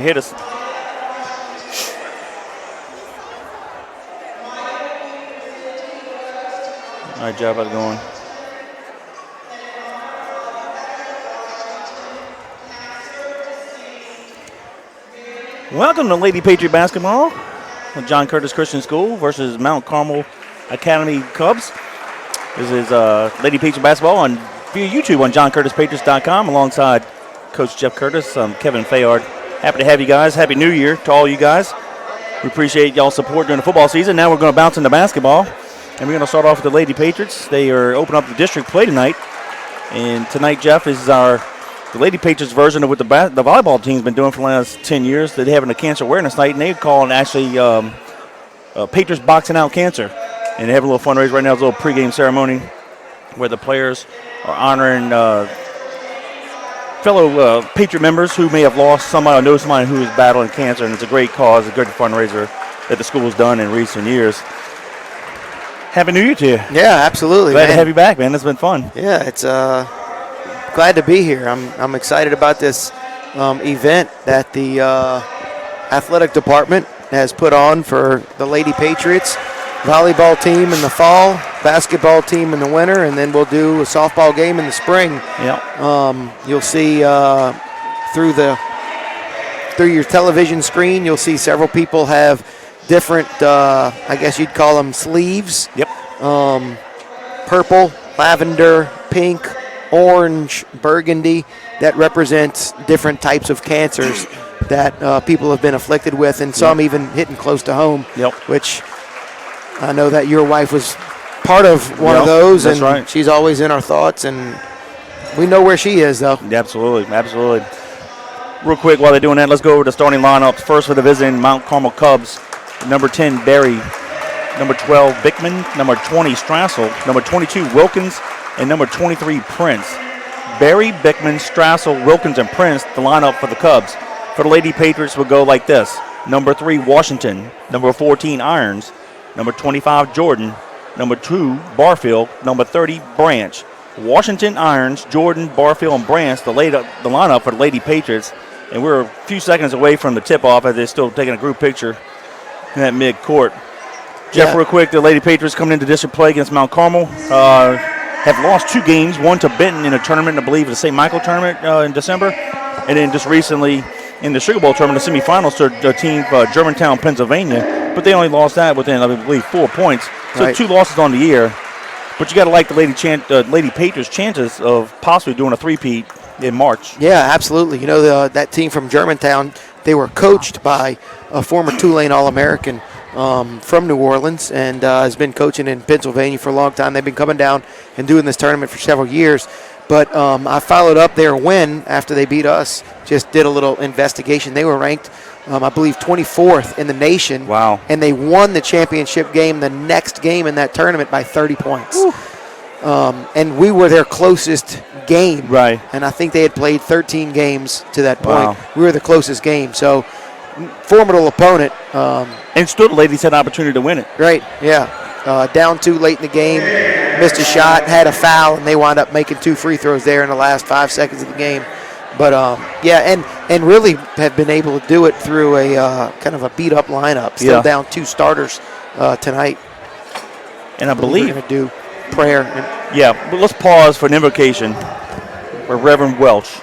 Hit us. All right, Jeff, how's it going? Welcome to Lady Patriot basketball. John Curtis Christian School versus Mount Carmel Academy Cubs. This is Lady Patriot basketball on via YouTube on johncurtispatriots.com alongside Coach Jeff Curtis. I'm Kevin Fayard. Happy to have you guys. Happy New Year to all you guys. We appreciate y'all's support during the football season. Now we're going to bounce into basketball, and we're going to start off with the Lady Patriots. They are opening up the district play tonight, and tonight, Jeff, is the Lady Patriots version of what the volleyball team's been doing for the last 10 years. They're having a cancer awareness night, and they're calling actually Patriots Boxing Out Cancer. And they have a little fundraiser right now. It's a little pregame ceremony where the players are honoring fellow Patriot members who may have lost somebody or know somebody who is battling cancer. And it's a great cause, a good fundraiser that the school's done in recent years. Happy New Year to you. Yeah, absolutely. Glad to have you back, man. It's been fun. Yeah, it's glad to be here. I'm excited about this event that the athletic department has put on for the Lady Patriots. Volleyball team in the fall, basketball team in the winter, and then we'll do a softball game in the spring. Yeah. You'll see through your television screen, you'll see several people have different, I guess you'd call them sleeves. Yep. Purple, lavender, pink, orange, burgundy, that represents different types of cancers that people have been afflicted with, and some even hitting close to home. Yep. Which I know that your wife was part of one of those, that's and right. She's always in our thoughts, and we know where she is, though. Yeah, absolutely, absolutely. Real quick, while they're doing that, let's go over the starting lineups. First for the visiting Mount Carmel Cubs, number 10, Barry, number 12, Bickman, number 20, Strassel, number 22, Wilkins, and number 23, Prince. Barry, Bickman, Strassel, Wilkins, and Prince, the lineup for the Cubs. For the Lady Patriots, will go like this. Number 3, Washington, number 14, Irons, number 25, Jordan, number 2, Barfield, number 30, Branch. Washington, Irons, Jordan, Barfield, and Branch, the lineup for the Lady Patriots. And we're a few seconds away from the tip-off as they're still taking a group picture in that mid-court. Jeff, real quick, the Lady Patriots coming into district play against Mount Carmel. Have lost 2 games, one to Benton in a tournament, I believe the St. Michael tournament in December. And then just recently in the Sugar Bowl tournament, the semifinals to the team Germantown, Pennsylvania. But they only lost that within, I believe, 4 points. So right. 2 losses on the year. But you got to like the Lady Patriots' chances of possibly doing a three-peat in March. Yeah, absolutely. You know, that team from Germantown, they were coached by a former Tulane All-American from New Orleans and has been coaching in Pennsylvania for a long time. They've been coming down and doing this tournament for several years. But I followed up their win after they beat us, just did a little investigation. They were ranked, I believe, 24th in the nation. Wow. And they won the championship game, the next game in that tournament, by 30 points. And we were their closest game. Right. And I think they had played 13 games to that point. Wow. We were the closest game. So, formidable opponent. And still the ladies had an opportunity to win it. Right, yeah. Down 2 late in the game, missed a shot, had a foul, and they wound up making 2 free throws there in the last 5 seconds of the game. But, and really have been able to do it through a kind of a beat-up lineup. Still down 2 starters tonight. And I believe we're going to do prayer. But let's pause for an invocation for Reverend Welch.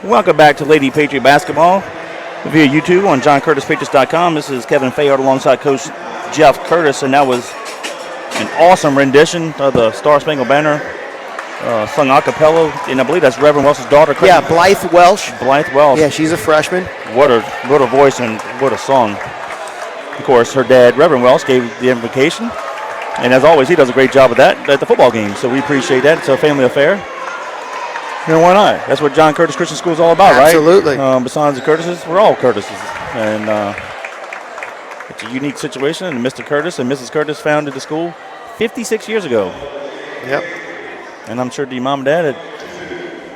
Welcome back to Lady Patriot Basketball via YouTube on JohnCurtisPatriots.com. This is Kevin Fayard alongside Coach Jeff Curtis, and that was an awesome rendition of the Star Spangled Banner, sung a cappella, and I believe that's Reverend Welsh's daughter. Yeah, Blythe Welsh. Blythe Welsh. Yeah, she's a freshman. What a voice and what a song. Of course, her dad, Reverend Welsh, gave the invocation, and as always, he does a great job of that at the football game, so we appreciate that. It's a family affair. And why not? That's what John Curtis Christian School is all about, Absolutely. right? Besides the Curtises, we're all Curtises. And it's a unique situation. And Mr. Curtis and Mrs. Curtis founded the school 56 years ago. Yep. And I'm sure the mom and dad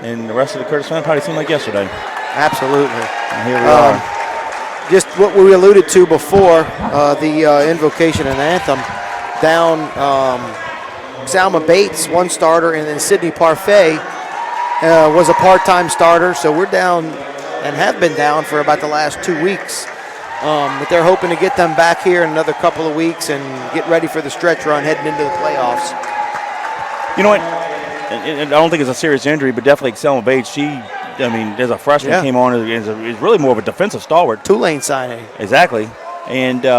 and the rest of the Curtis family probably seemed like yesterday. Absolutely. And here we are. Just what we alluded to before, the invocation and anthem, down Salma Bates, one starter, and then Sydney Parfait was a part-time starter, so we're down and have been down for about the last 2 weeks. But they're hoping to get them back here in another couple of weeks and get ready for the stretch run heading into the playoffs. You know what? I don't think it's a serious injury, but definitely Selma Bates. As a freshman, came on is really more of a defensive stalwart. Tulane signing. Exactly. And you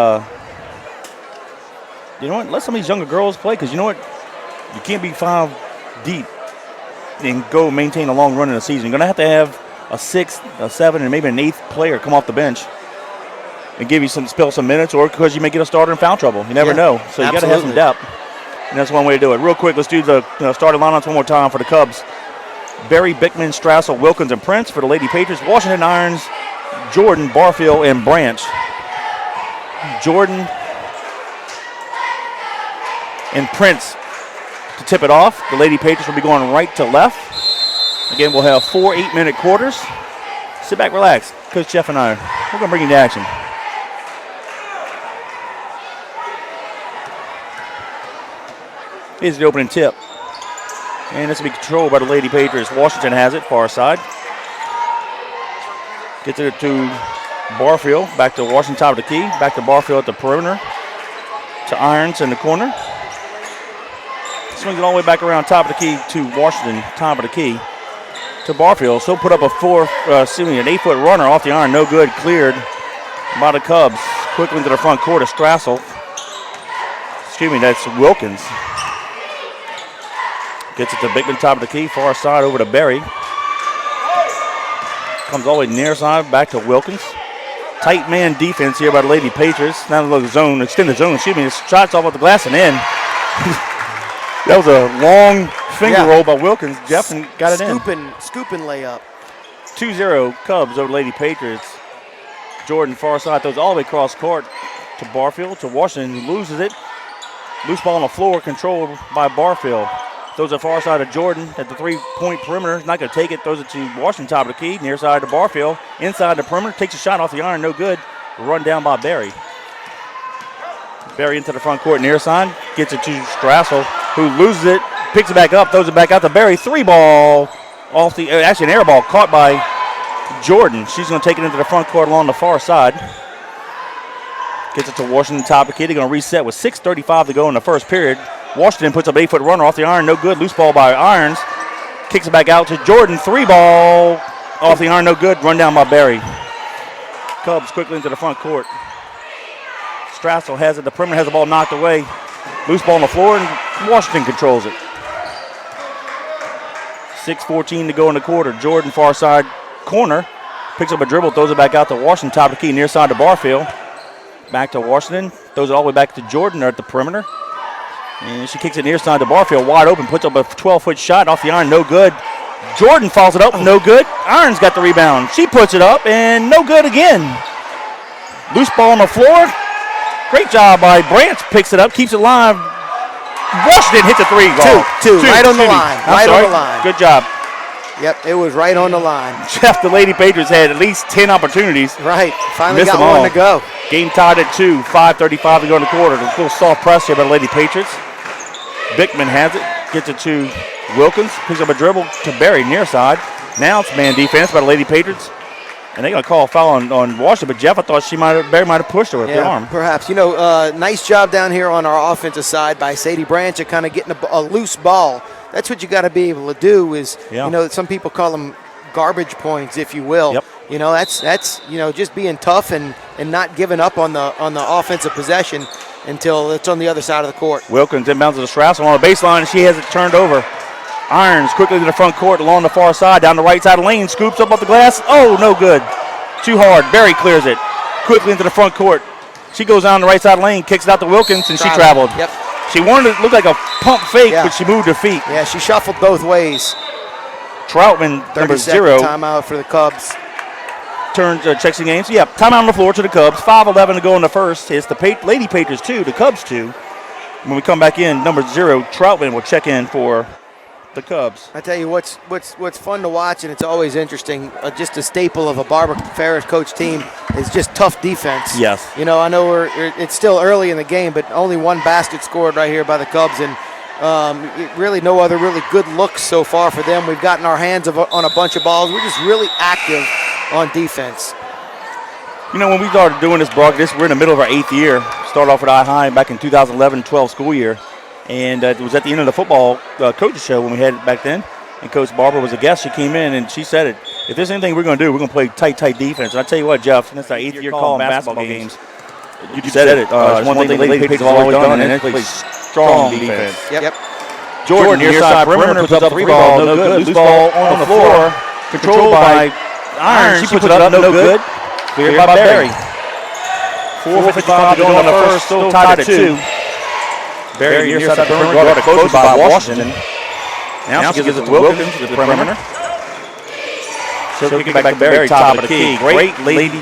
know what? Let some of these younger girls play, because you know what? You can't be 5 deep and go maintain a long run in the season. You're going to have a 6th, a 7th, and maybe an 8th player come off the bench and give you spill some minutes, or because you may get a starter in foul trouble. You never know. So you got to have some depth. And that's one way to do it. Real quick, let's do the starting lineups one more time for the Cubs. Berry, Bickman, Strassel, Wilkins, and Prince. For the Lady Patriots, Washington Irons, Jordan, Barfield, and Branch. Jordan and Prince to tip it off. The Lady Patriots will be going right to left. Again, we'll have 4 8-minute quarters. Sit back, relax. Coach Jeff and I, we're going to bring you to action. Here's the opening tip. And this will be controlled by the Lady Patriots. Washington has it, far side. Gets it to Barfield. Back to Washington, top of the key. Back to Barfield at the perimeter. To Irons in the corner. Swings it all the way back around top of the key to Washington, top of the key. To Barfield. So put up an 8-foot runner off the iron. No good. Cleared by the Cubs. Quickly into the front court of Strassel. That's Wilkins. Gets it to Bickman, top of the key, far side over to Berry. Comes all the way near side, back to Wilkins. Tight man defense here by the Lady Patriots. Now the zone, extended zone. Shots off the glass and in. That was a long finger roll by Wilkins. Jeff got it in. Scooping layup. 2-0 Cubs over Lady Patriots. Jordan far side throws all the way across court to Barfield, to Washington, who loses it. Loose ball on the floor, controlled by Barfield. Throws it far side to Jordan at the 3-point perimeter. He's not going to take it. Throws it to Washington, top of the key. Near side to Barfield. Inside the perimeter. Takes a shot off the iron. No good. Run down by Berry. Berry into the front court. Near side. Gets it to Strassel, who loses it. Picks it back up. Throws it back out to Berry. 3-ball off the, actually an air ball caught by Jordan. She's going to take it into the front court along the far side. Gets it to Washington, top of the key. They're going to reset with 6:35 to go in the first period. Washington puts up an 8-foot runner off the iron. No good. Loose ball by Irons. Kicks it back out to Jordan. 3-ball off the iron. No good. Run down by Berry. Cubs quickly into the front court. Strassel has it. The perimeter has the ball knocked away. Loose ball on the floor, and Washington controls it. 6:14 to go in the quarter. Jordan, far side corner. Picks up a dribble. Throws it back out to Washington. Top of the key. Near side to Barfield. Back to Washington. Throws it all the way back to Jordan. They're at the perimeter. And she kicks it near side to Barfield, wide open, puts up a 12-foot shot off the iron, no good. Jordan follows it up, no good. Irons got the rebound. She puts it up, and no good again. Loose ball on the floor. Great job by Branch, picks it up, keeps it live. Washington hits a 3-ball. Two, right on the line. Right on the line. Good job. Yep, it was right on the line. Jeff, the Lady Patriots had at least 10 opportunities. Right, finally got one to go. Game tied at 2, 5:35 to go in the quarter. A little soft press here by the Lady Patriots. Bickman has it, gets it to Wilkins, picks up a dribble to Berry near side. Now it's man defense by the Lady Patriots. And they're going to call a foul on Washington, but Jeff, I thought Berry might have pushed her with the arm. Perhaps. Nice job down here on our offensive side by Sadie Branch of kind of getting a loose ball. That's what you got to be able to do is, some people call them garbage points, if you will. Yep. You know, that's just being tough and not giving up on the offensive possession until it's on the other side of the court. Wilkins inbounds to Strassel on the baseline. She has it turned over. Irons quickly to the front court along the far side, down the right side of the lane, scoops up off the glass. Oh, no good. Too hard. Barry clears it quickly into the front court. She goes down the right side of the lane, kicks it out to Wilkins, and she traveled. Yep. She wanted to look like a pump fake, but she moved her feet. Yeah, she shuffled both ways. Troutman, number 0. Timeout for the Cubs. Turns, checks the game. So, yeah, timeout on the floor to the Cubs. 5:11 to go in the first. It's the Lady Patriots 2, the Cubs 2. When we come back in, number 0, Troutman will check in for the Cubs. I tell you what's fun to watch, and it's always interesting. Just a staple of a Barbara Ferris coach team is just tough defense. Yes. You know, I know it's still early in the game, but only one basket scored right here by the Cubs, and really no other really good looks so far for them. We've gotten our hands on a bunch of balls. We're just really active on defense. You know, when we started doing this broadcast, we're in the middle of our 8th year. Started off with I-High back in 2011-12 school year. And it was at the end of the football coaches show when we had it back then. And Coach Barber was a guest. She came in and she said it. If there's anything we're going to do, we're going to play tight defense. And I tell you what, Jeff, that's our 8th year calling basketball games. You said it. It's one thing the Lady Patriots have always done, and it's play strong defense. Yep. Jordan, near side perimeter, puts up 3 ball, no good. Loose ball on the floor, controlled by Irons. She puts it up, no good. Cleared by Barry. 4:55 to go in the first, still tied at 2. Barry near side perimeter, guarded close by Washington. Now she gives it to Wilkins to the perimeter. She'll kick it back to Barry, top of the key. Great lady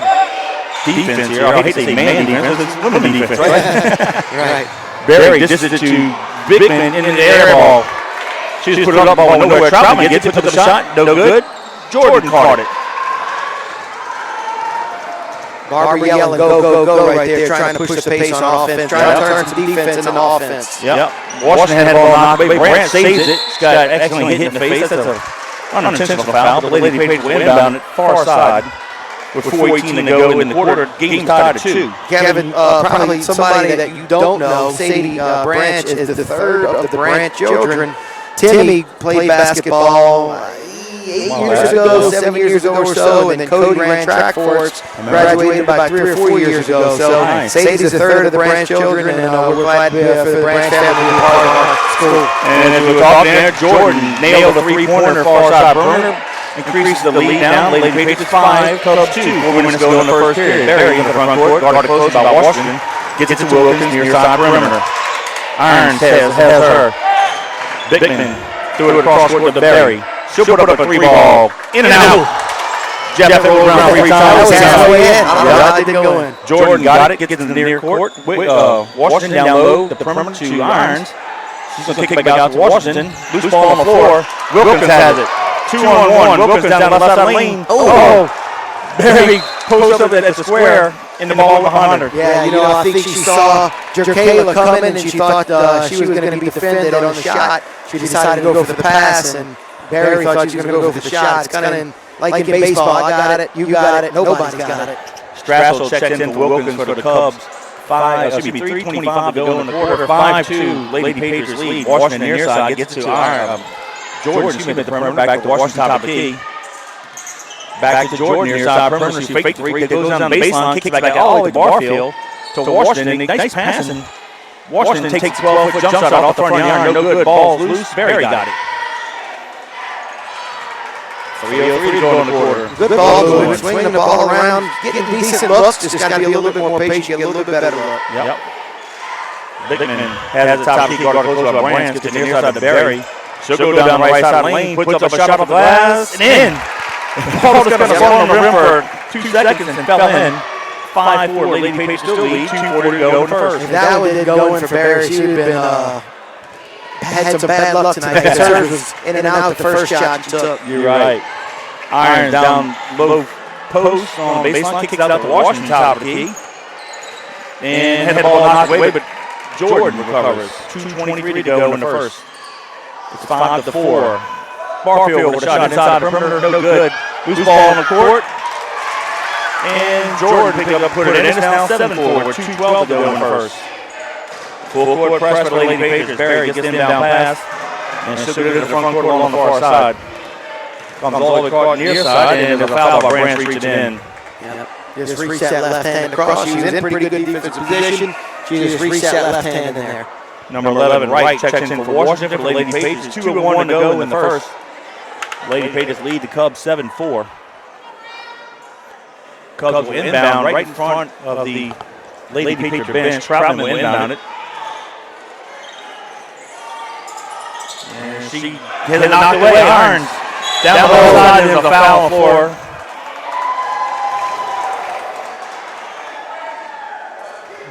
defense here. I hate to say man defense, it's women defense, right? Right. Barry dishes it to Bickman in the air ball. She just put it up ball nowhere. Troutman gets it, puts up a shot, no good. Jordan caught it. Barbara yelling, go right there, trying to push the pace on offense, trying to turn some defense into offense. Yep. Washington had the ball knocked away. Brandt saves it. She got excellently hit in the face. That's an unintentional foul. The Lady Patriots will inbound it far side with 4:18 to go in the quarter. Game's tied at 2. Kevin, probably somebody that you don't know, Sadie Branch is the third of the Branch children. Timmy played basketball 8 years ago, 7 years ago or so, and then Cody ran track for us, graduated about 3 or 4 years ago. So Sadie's the third of the Branch children, and we're glad for the Branch family to be part of our school. And as we're talking there, Jordan nailed the 3-pointer far side perimeter, increases the lead down. Lady Patriots 5, Cubs 2. 4 minutes to go in the first period. Barry into the front court, guarded close by Washington, gets it to Wilkins near side perimeter. Irons has her. Bickman threw it across court to Barry. She'll put up a 3 ball. In and out. Jeff rolled around 3 times. I didn't go in. Jordan got it, gets in the near court. Washington down low, the perimeter to Irons. She's going to kick it back out to Washington. Loose ball on the floor. Wilkins has it. 2-on-1. Wilkins down the left side lane. Oh! Barry posts up at the square in the ball behind her. Yeah, I think she saw Jerkayla coming and she thought she was going to be defended on the shot. She decided to go for the pass, and Barry thought she was going to go for the shot. It's kind of like in baseball. I got it, you got it, nobody's got it. Strassel checks in for Wilkins for the Cubs. 3:25 to go in the quarter. 5-2, Lady Patriots lead. Washington near side gets to Jordan. She made the perimeter back to Washington top of the key. Back to Jordan near side perimeter. She faked 3, goes down the baseline, kicks it back all the way to Barfield to Washington. Nice passing. Washington takes 12-foot jump shot off the front of the iron. No good. Ball's loose. Barry got it. 3:03 to go in the quarter. Good ball, swinging the ball around, getting decent looks. Just got to be a little bit more patient, get a little bit better look. Yep. Bickman has a top key guard close by Branch, gets the near side to Barry. She'll go down the right side of the lane, puts up a shot off the glass, and in. The ball was going to fall on the rim for 2 seconds and fell in. 5-4, Lady Patriots still lead, 2:40 to go in the first. If that one did go in for Barry, she would have been had some bad luck tonight. Hers was in and out the first shot she took. You're right. Irons down low post on baseline, kicks it out to Washington top of the key. And had the ball knocked away, but Jordan recovers. 2:23 to go in the first. It's 5-4. Barfield with a shot inside the perimeter, no good. Loose ball on the court. And Jordan picked it up, put it in. It's now 7-4 with 2:12 to go in the first. Full court press for the Lady Patriots. Barry gets them down pass. And she'll get it to the front court along the far side. Comes all the way caught near side, and there's a foul by Branch reaching in. Yep. Just reached that left hand across. She was in pretty good defensive position. She just reached that left hand in there. Number 11, Wright, checks in for Washington for the Lady Patriots. 2:01 to go in the first. Lady Patriots lead the Cubs 7-4. Cubs will inbound right in front of the Lady Patriot bench. Troutman will inbound it. And she has it knocked away. Irons down the whole side. There's a foul on the floor.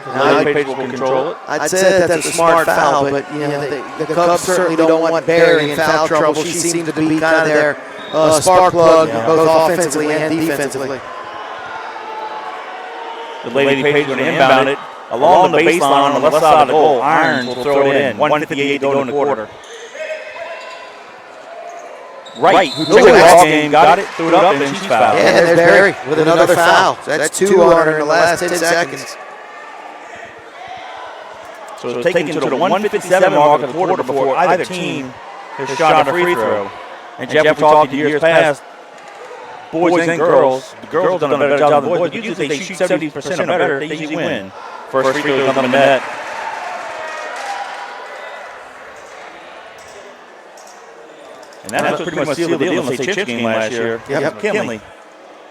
Now the Patriots will control it. I'd say that's a smart foul, but you know the Cubs certainly don't want Barry in foul trouble. She seemed to be kind of their spark plug, both offensively and defensively. The Lady Patriots going to inbound it along the baseline on the left side of the goal. Irons will throw it in. 1:58 to go in the quarter. Wright, who checked the last game, got it, threw it up, and she's fouled. Yeah, and there's Barry with another foul. That's 2 on her in the last 10 seconds. So it's taken to the 1:57 mark of the quarter before either team has shot a free throw. And Jeff, we talked years past, boys and girls, the girls done a better job than the boys. Usually they shoot 70% or better, they usually win. First free throw comes on the net. And that's what pretty much sealed the deal in the state chips game last year. Yep. Kinley.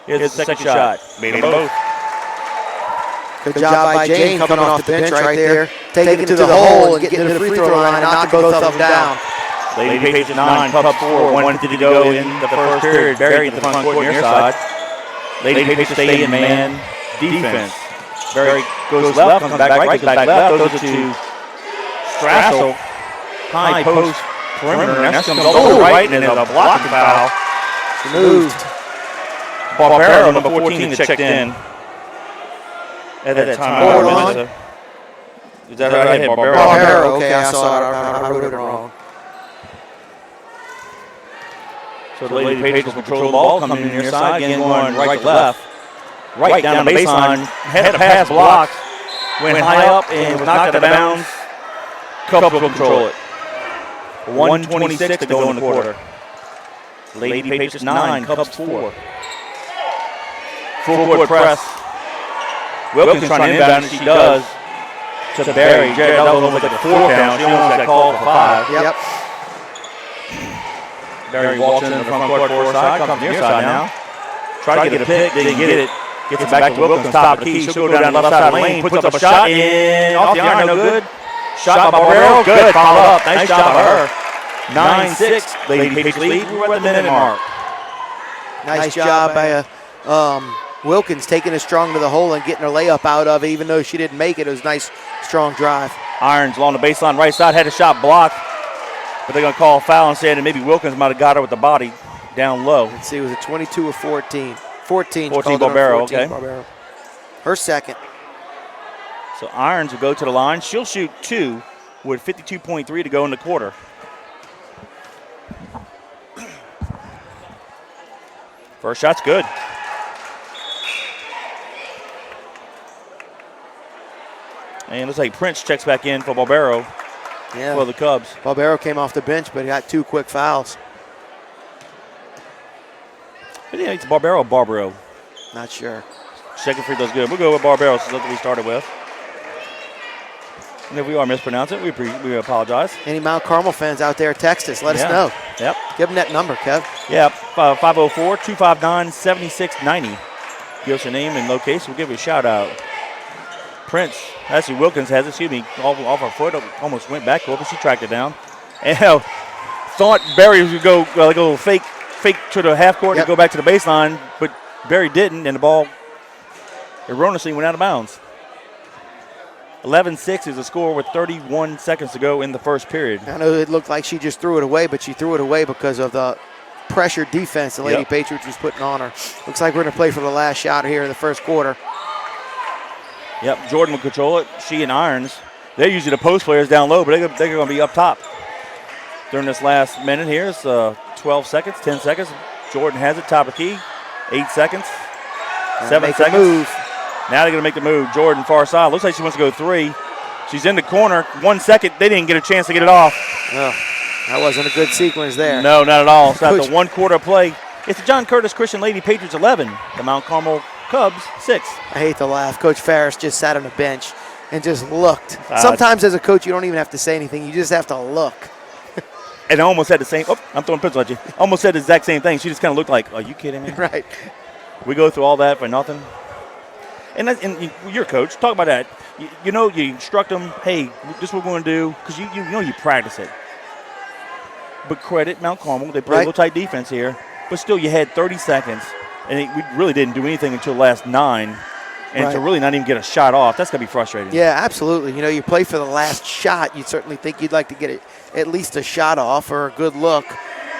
Here's the second shot. Made them both. Good job by Jane coming off the bench right there, taking it to the hole and getting to the free throw line and knocking both of them down. Lady Patriots 9, Cubs 4, 1:50 to go in the first period. Barry at the front court near side. Lady Patriots stay in man defense. Barry goes left, comes back right, goes back left, throws it to Strassel. High post perimeter, and that comes all the way right, and there's a blocking foul. Moved. Barbero, number 14, is checked in. At that time, is that right? Barbero, okay, I saw it. I wrote it wrong. So the Lady Patriots control the ball, coming in near side, again going right to left. Right down the baseline, had a pass blocked, went high up and was knocked out of bounds. Cubs will control it. 1:26 to go in the quarter. Lady Patriots 9, Cubs 4. Full court press. Wilkins trying to inbound, and she does to Barry. Jared, that was almost like a 4 count. She almost got called for 5. Yep. Barry walks in the front court for her side, comes near side now. Try to get a pick, didn't get it. Gets it back to Wilkins, top of the key. She'll go down the left side of the lane, puts up a shot in, off the iron, no good. Shot by Barbero, good, follow up. Nice job by her. 9-6, Lady Patriots lead. We're at the minute mark. Nice job by Wilkins taking it strong to the hole and getting her layup out of it, even though she didn't make it. It was a nice, strong drive. Irons along the baseline right side, had a shot blocked, but they're going to call a foul and say that maybe Wilkins might have got her with the body down low. Let's see, was it 22 or 14? 14. 14 Barbero, okay. Barbero. Her second. So Irons will go to the line. She'll shoot 2 with 52.3 to go in the quarter. First shot's good. And looks like Prince checks back in for Barbero for the Cubs. Barbero came off the bench, but he got 2 quick fouls. I think it's Barbero or Barbero. Not sure. Second free throw's good. We'll go with Barbero since that's what we started with. And if we are mispronouncing it, we apologize. Any Mount Carmel fans out there, text us. Let us know. Yep. Give them that number, Kev. Yeah, 504-259-7690. Give us your name and location. We'll give you a shout out. Prince, actually Wilkins has it, excuse me, off her foot, almost went back over, she tracked it down. And thought Barry would go like a little fake to the half court and go back to the baseline, but Barry didn't, and the ball erroneously went out of bounds. 11-6 is the score with 31 seconds to go in the first period. I know it looked like she just threw it away, but she threw it away because of the pressure defense the Lady Patriots was putting on her. Looks like we're going to play for the last shot here in the first quarter. Yep, Jordan will control it. She and Irons, they're usually the post players down low, but they're going to be up top. During this last minute here, it's 12 seconds, 10 seconds. Jordan has it, top of key. 8 seconds, 7 seconds. Move. Now they're going to make the move. Jordan, far side. Looks like she wants to go 3. She's in the corner. 1 second. They didn't get a chance to get it off. No, that wasn't a good sequence there. No, not at all. So after 1 quarter play, It's the John Curtis Christian Lady Patriots 11, the Mount Carmel Cubs 6. I hate to laugh. Coach Ferris just sat on the bench and just looked. Sometimes as a coach, you don't even have to say anything. You just have to look. And I almost said the same. Oh, I'm throwing a pencil at you. Almost said the exact same thing. She just kind of looked like, are you kidding me? Right. We go through all that for nothing. And you're a coach. Talk about that. You know, you instruct them, hey, this is what we're going to do, because you know you practice it. But credit Mount Carmel. They play a little tight defense here. But still, you had 30 seconds, and we really didn't do anything until the last 9. And to really not even get a shot off, that's going to be frustrating. Yeah, absolutely. You know, you play for the last shot. You'd certainly think you'd like to get at least a shot off or a good look.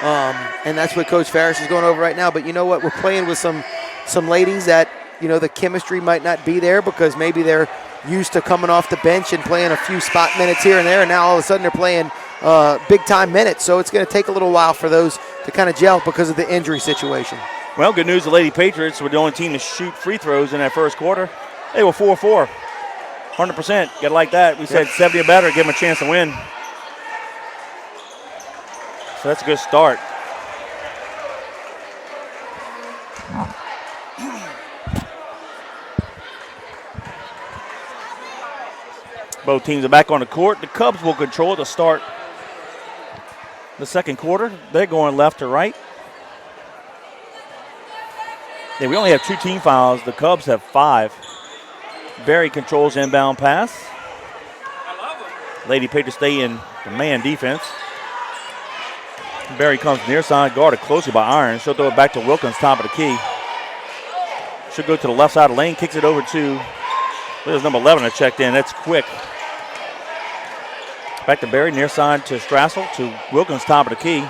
And that's what Coach Ferris is going over right now. But you know what? We're playing with some ladies that, you know, the chemistry might not be there because maybe they're used to coming off the bench and playing a few spot minutes here and there. And now all of a sudden they're playing big-time minutes. So it's going to take a little while for those to kind of gel because of the injury situation. Well, good news, the Lady Patriots were the only team to shoot free throws in that first quarter. They were 4-4, 100%. Got to like that. We said 70 or better, give them a chance to win. So that's a good start. Both teams are back on the court. The Cubs will control it to start the second quarter. They're going left to right. Yeah, we only have 2 team fouls. The Cubs have 5. Barry controls inbound pass. Lady Patriots stay in the man defense. Barry comes near side, guarded closely by Iron. She'll throw it back to Wilkins, top of the key. She'll go to the left side of the lane, kicks it over to, there's number 11 that checked in. That's quick. Back to Barry, near side to Strassel, to Wilkins, top of the key.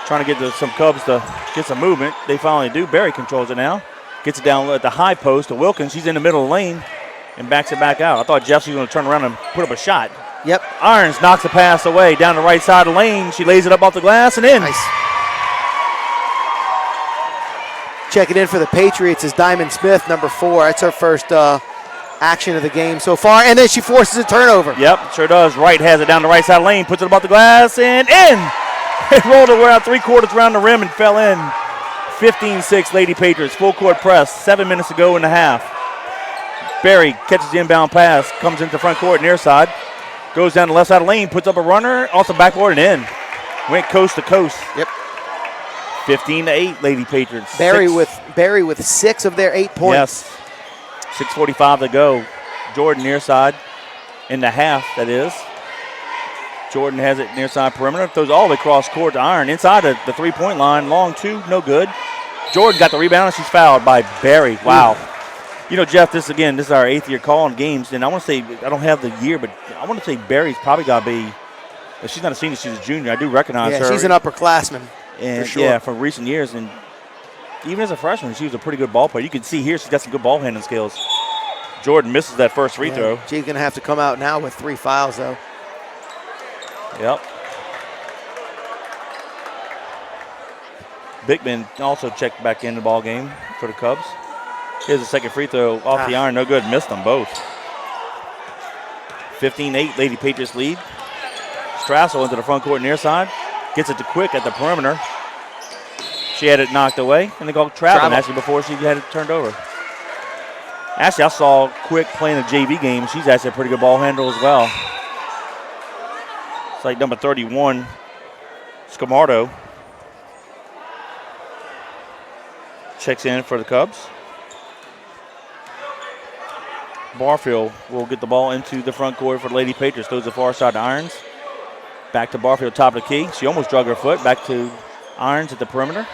Trying to get some Cubs to get some movement. They finally do. Barry controls it now. Gets it down at the high post to Wilkins. She's in the middle of the lane and backs it back out. I thought Jeffs was going to turn around and put up a shot. Yep. Irons knocks the pass away down the right side of the lane. She lays it up off the glass and in. Nice. Checking in for the Patriots is Diamond Smith, number 4. That's her first action of the game so far. And then she forces a turnover. Yep, sure does. Wright has it down the right side of the lane, puts it above the glass and in. It rolled around 3/4 around the rim and fell in. 15-6 Lady Patriots. Full court press. 7 minutes to go in the half. Barry catches the inbound pass. Comes into the front court near side. Goes down the left side of the lane. Puts up a runner. Off the backboard and in. Went coast to coast. Yep. 15-8 Lady Patriots. Barry with 6 of their 8 points. Yes. 6:45 to go. Jordan near side in the half, that is. Jordan has it near side perimeter. Throws all the way across court to Iron. Inside the 3-point line. Long 2, no good. Jordan got the rebound and she's fouled by Barry. Wow. You know, Jeff, this is our 8th year call on games. And I want to say, I don't have the year, but I want to say Barry's probably got to be, if she's not a senior, she's a junior. I do recognize her. Yeah, she's an upperclassman. And for sure. Yeah, from recent years. And even as a freshman, she was a pretty good ball player. You can see here she's got some good ball handling skills. Jordan misses that first free throw. She's going to have to come out now with 3 fouls, though. Yep. Bickman also checked back in the ball game for the Cubs. Here's the second free throw off the iron. No good. Missed them both. 15-8 Lady Patriots lead. Strassel into the front court near side. Gets it to Quick at the perimeter. She had it knocked away. And they go traveling actually before she had it turned over. Actually, I saw Quick playing a JV game. She's actually a pretty good ball handler as well. It's like number 31, Scamardo. Checks in for the Cubs. Barfield will get the ball into the front court for the Lady Patriots. Throws the far side to Irons. Back to Barfield, top of the key. She almost drug her foot. Back to Irons at the perimeter.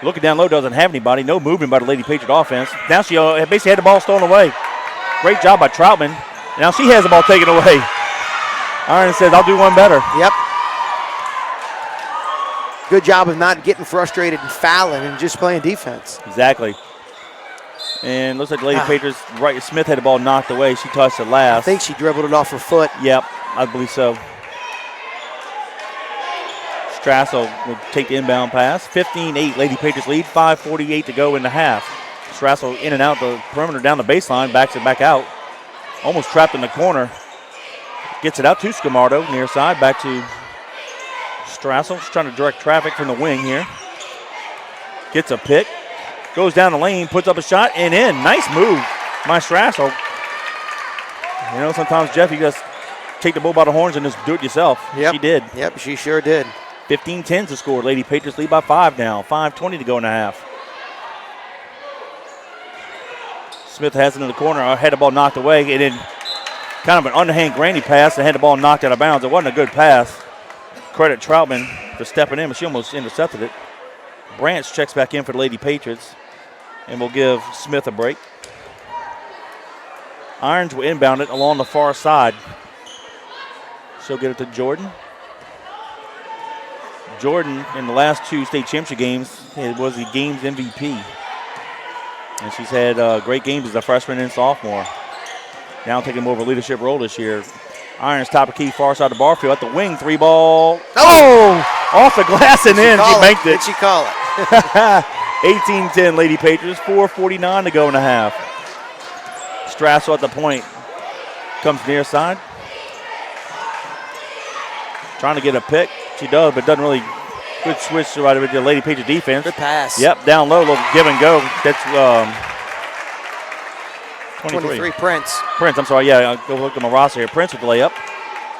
Looking down low, doesn't have anybody. No movement by the Lady Patriot offense. Now she basically had the ball stolen away. Great job by Troutman. Now she has the ball taken away. Irons says, I'll do one better. Yep. Good job of not getting frustrated and fouling and just playing defense. Exactly. And looks like the Lady Patriots, right, Smith had the ball knocked away. She touched it last. I think she dribbled it off her foot. Yep, I believe so. Strassel will take the inbound pass. 15-8 Lady Patriots lead. 5:48 to go in the half. Strassel in and out the perimeter down the baseline. Backs it back out. Almost trapped in the corner. Gets it out to Scamardo near side. Back to Strassel. She's trying to direct traffic from the wing here. Gets a pick. Goes down the lane, puts up a shot, and in. Nice move by Strassel. You know, sometimes, Jeff, you just take the bull by the horns and just do it yourself. Yep. She did. Yep, she sure did. 15-10 to score. Lady Patriots lead by 5 now. 5:20 to go in the half. Smith has it in the corner. Had the ball knocked away, and then kind of an underhand granny pass and had the ball knocked out of bounds. It wasn't a good pass. Credit Troutman for stepping in, but she almost intercepted it. Branch checks back in for the Lady Patriots, and we'll give Smith a break. Irons will inbound it along the far side. She'll get it to Jordan. Jordan, in the last 2 state championship games, was the game's MVP. And she's had great games as a freshman and sophomore. Now taking more of a leadership role this year. Irons top of key, far side of Barfield at the wing, 3-ball. Oh! Off the glass and in. She banked it. Did she call it? 18-10 Lady Patriots, 4:49 to go in the half. Strassel at the point. Comes near side. Trying to get a pick. She does, but doesn't really. Good switch right with the Lady Patriot defense. Good pass. Yep, down low, little give and go. That's 23 Prince. Prince, I'm sorry. Yeah, I'll go look at my roster here. Prince with the layup.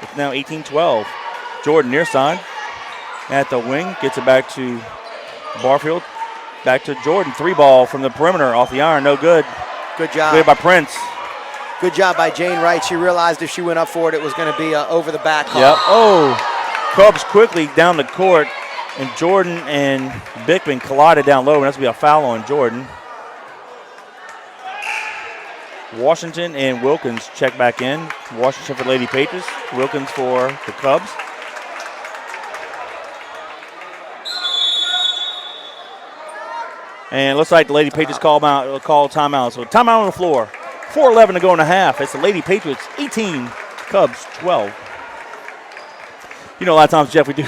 It's now 18-12. Jordan near side. At the wing. Gets it back to Barfield. Back to Jordan. 3-ball from the perimeter off the iron. No good. Good job. Cleared by Prince. Good job by Jane Wright. She realized if she went up for it, it was going to be over the back call. Yep. Oh. Cubs quickly down the court. And Jordan and Bickman collided down low, and that's going to be a foul on Jordan. Washington and Wilkins check back in. Washington for Lady Patriots. Wilkins for the Cubs. And it looks like the Lady Patriots call timeout. So timeout on the floor. 4:11 to go in the half. It's the Lady Patriots 18, Cubs 12. You know, a lot of times, Jeff, we do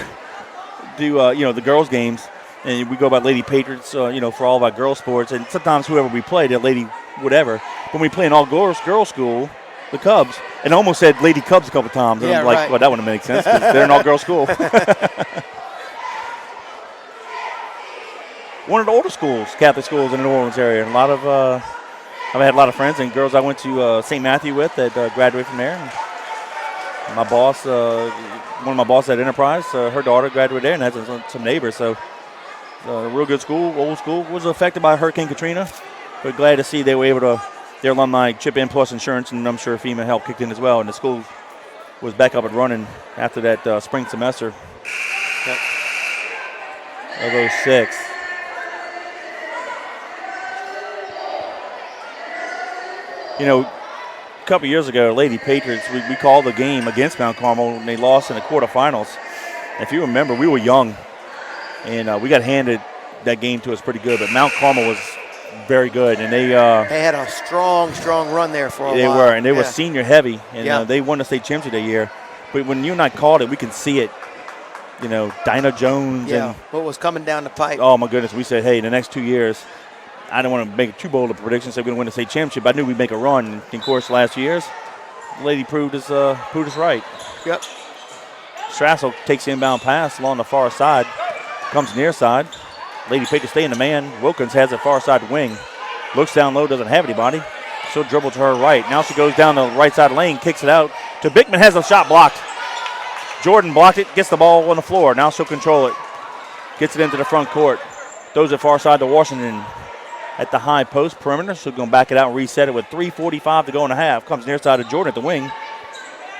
the girls' games, and we go about Lady Patriots, for all of our girls' sports, and sometimes whoever we play, the Lady whatever. When we play in all girls school, the Cubs, and I almost said Lady Cubs a couple times, and I'm like, right. well, that wouldn't make sense because they're in all girls school. One of the older schools, Catholic schools in the New Orleans area. And I've had a lot of friends and girls I went to St. Matthew with that graduated from there. And my boss, one of my bosses at Enterprise, her daughter graduated there and has some neighbors. So a real good school, old school. Was affected by Hurricane Katrina, but glad to see they were able to, their alumni chip in plus insurance, and I'm sure FEMA help kicked in as well. And the school was back up and running after that spring semester of 06. You know, a couple years ago, Lady Patriots, we called the game against Mount Carmel, and they lost in the quarterfinals. If you remember, we were young, and we got handed that game to us pretty good. But Mount Carmel was very good, and they had a strong run there for a while. They were, and they were senior heavy, and they won the state championship that year. But when you and I called it, we can see it. You know, Dinah Jones and what was coming down the pipe. Oh my goodness, we said, hey, the next 2 years. I didn't want to make too bold a prediction, say we're going to win the state championship. I knew we'd make a run. And of course, last years, the Lady proved us right. Yep. Strassel takes the inbound pass along the far side, comes near side. Lady Patriots stay in the man. Wilkins has a far side wing. Looks down low, doesn't have anybody. She'll dribble to her right. Now she goes down the right side lane, kicks it out to Bickman, has a shot blocked. Jordan blocked it, gets the ball on the floor. Now she'll control it. Gets it into the front court. Throws it far side to Washington. At the high post perimeter, she'll go back it out and reset it with 3:45 to go in the half. Comes near side to Jordan at the wing.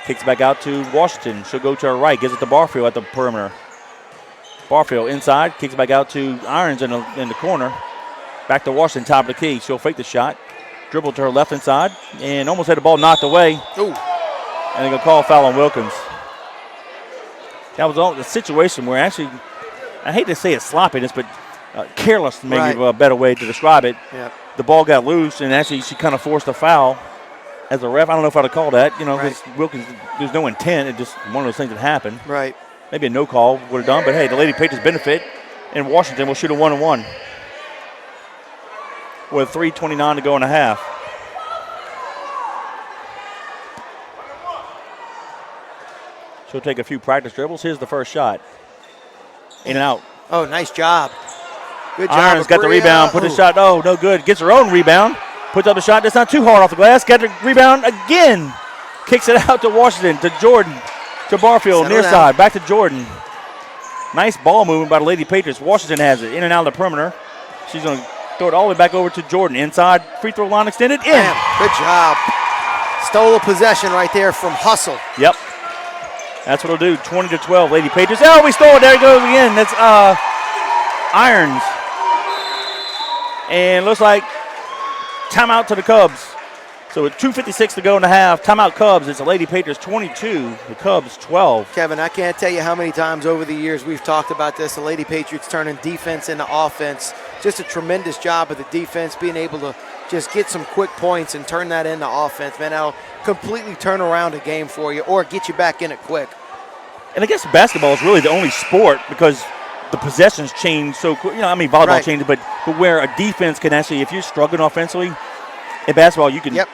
Kicks back out to Washington. She'll go to her right, gives it to Barfield at the perimeter. Barfield inside, kicks back out to Irons in the corner. Back to Washington, top of the key. She'll fake the shot. Dribble to her left inside, and almost had the ball knocked away. Ooh. And they're going to call a foul on Wilkins. That was the situation where actually, I hate to say it's sloppiness, but careless, maybe a better way to describe it. Yep. The ball got loose, and actually she kind of forced a foul as a ref. I don't know if I'd call that, because Wilkins, there's no intent. It just one of those things that happened. Right. Maybe a no call would have done, but hey, the Lady Patriots benefit, and Washington will shoot a 1-1 with 3:29 to go in the half. She'll take a few practice dribbles. Here's the first shot. In and out. Oh, nice job. Good job. Irons got the rebound, put the shot. Oh, no good. Gets her own rebound. Puts up a shot that's not too hard off the glass. Got the rebound again. Kicks it out to Washington, to Jordan, to Barfield, near side. Back to Jordan. Nice ball movement by the Lady Patriots. Washington has it in and out of the perimeter. She's going to throw it all the way back over to Jordan. Inside, free throw line extended, in. Damn, good job. Stole a possession right there from Hustle. Yep. That's what it'll do. 20-12, Lady Patriots. Oh, we stole it. There it goes again. That's Irons. And looks like timeout to the Cubs. So with 2:56 to go in the half, timeout Cubs. It's the Lady Patriots 22, the Cubs 12. Kevin, I can't tell you how many times over the years we've talked about this. The Lady Patriots turning defense into offense. Just a tremendous job of the defense being able to just get some quick points and turn that into offense. Man, that'll completely turn around a game for you or get you back in it quick. And I guess basketball is really the only sport because the possessions change so quick. Volleyball changes, but where a defense can actually, if you're struggling offensively, in basketball you can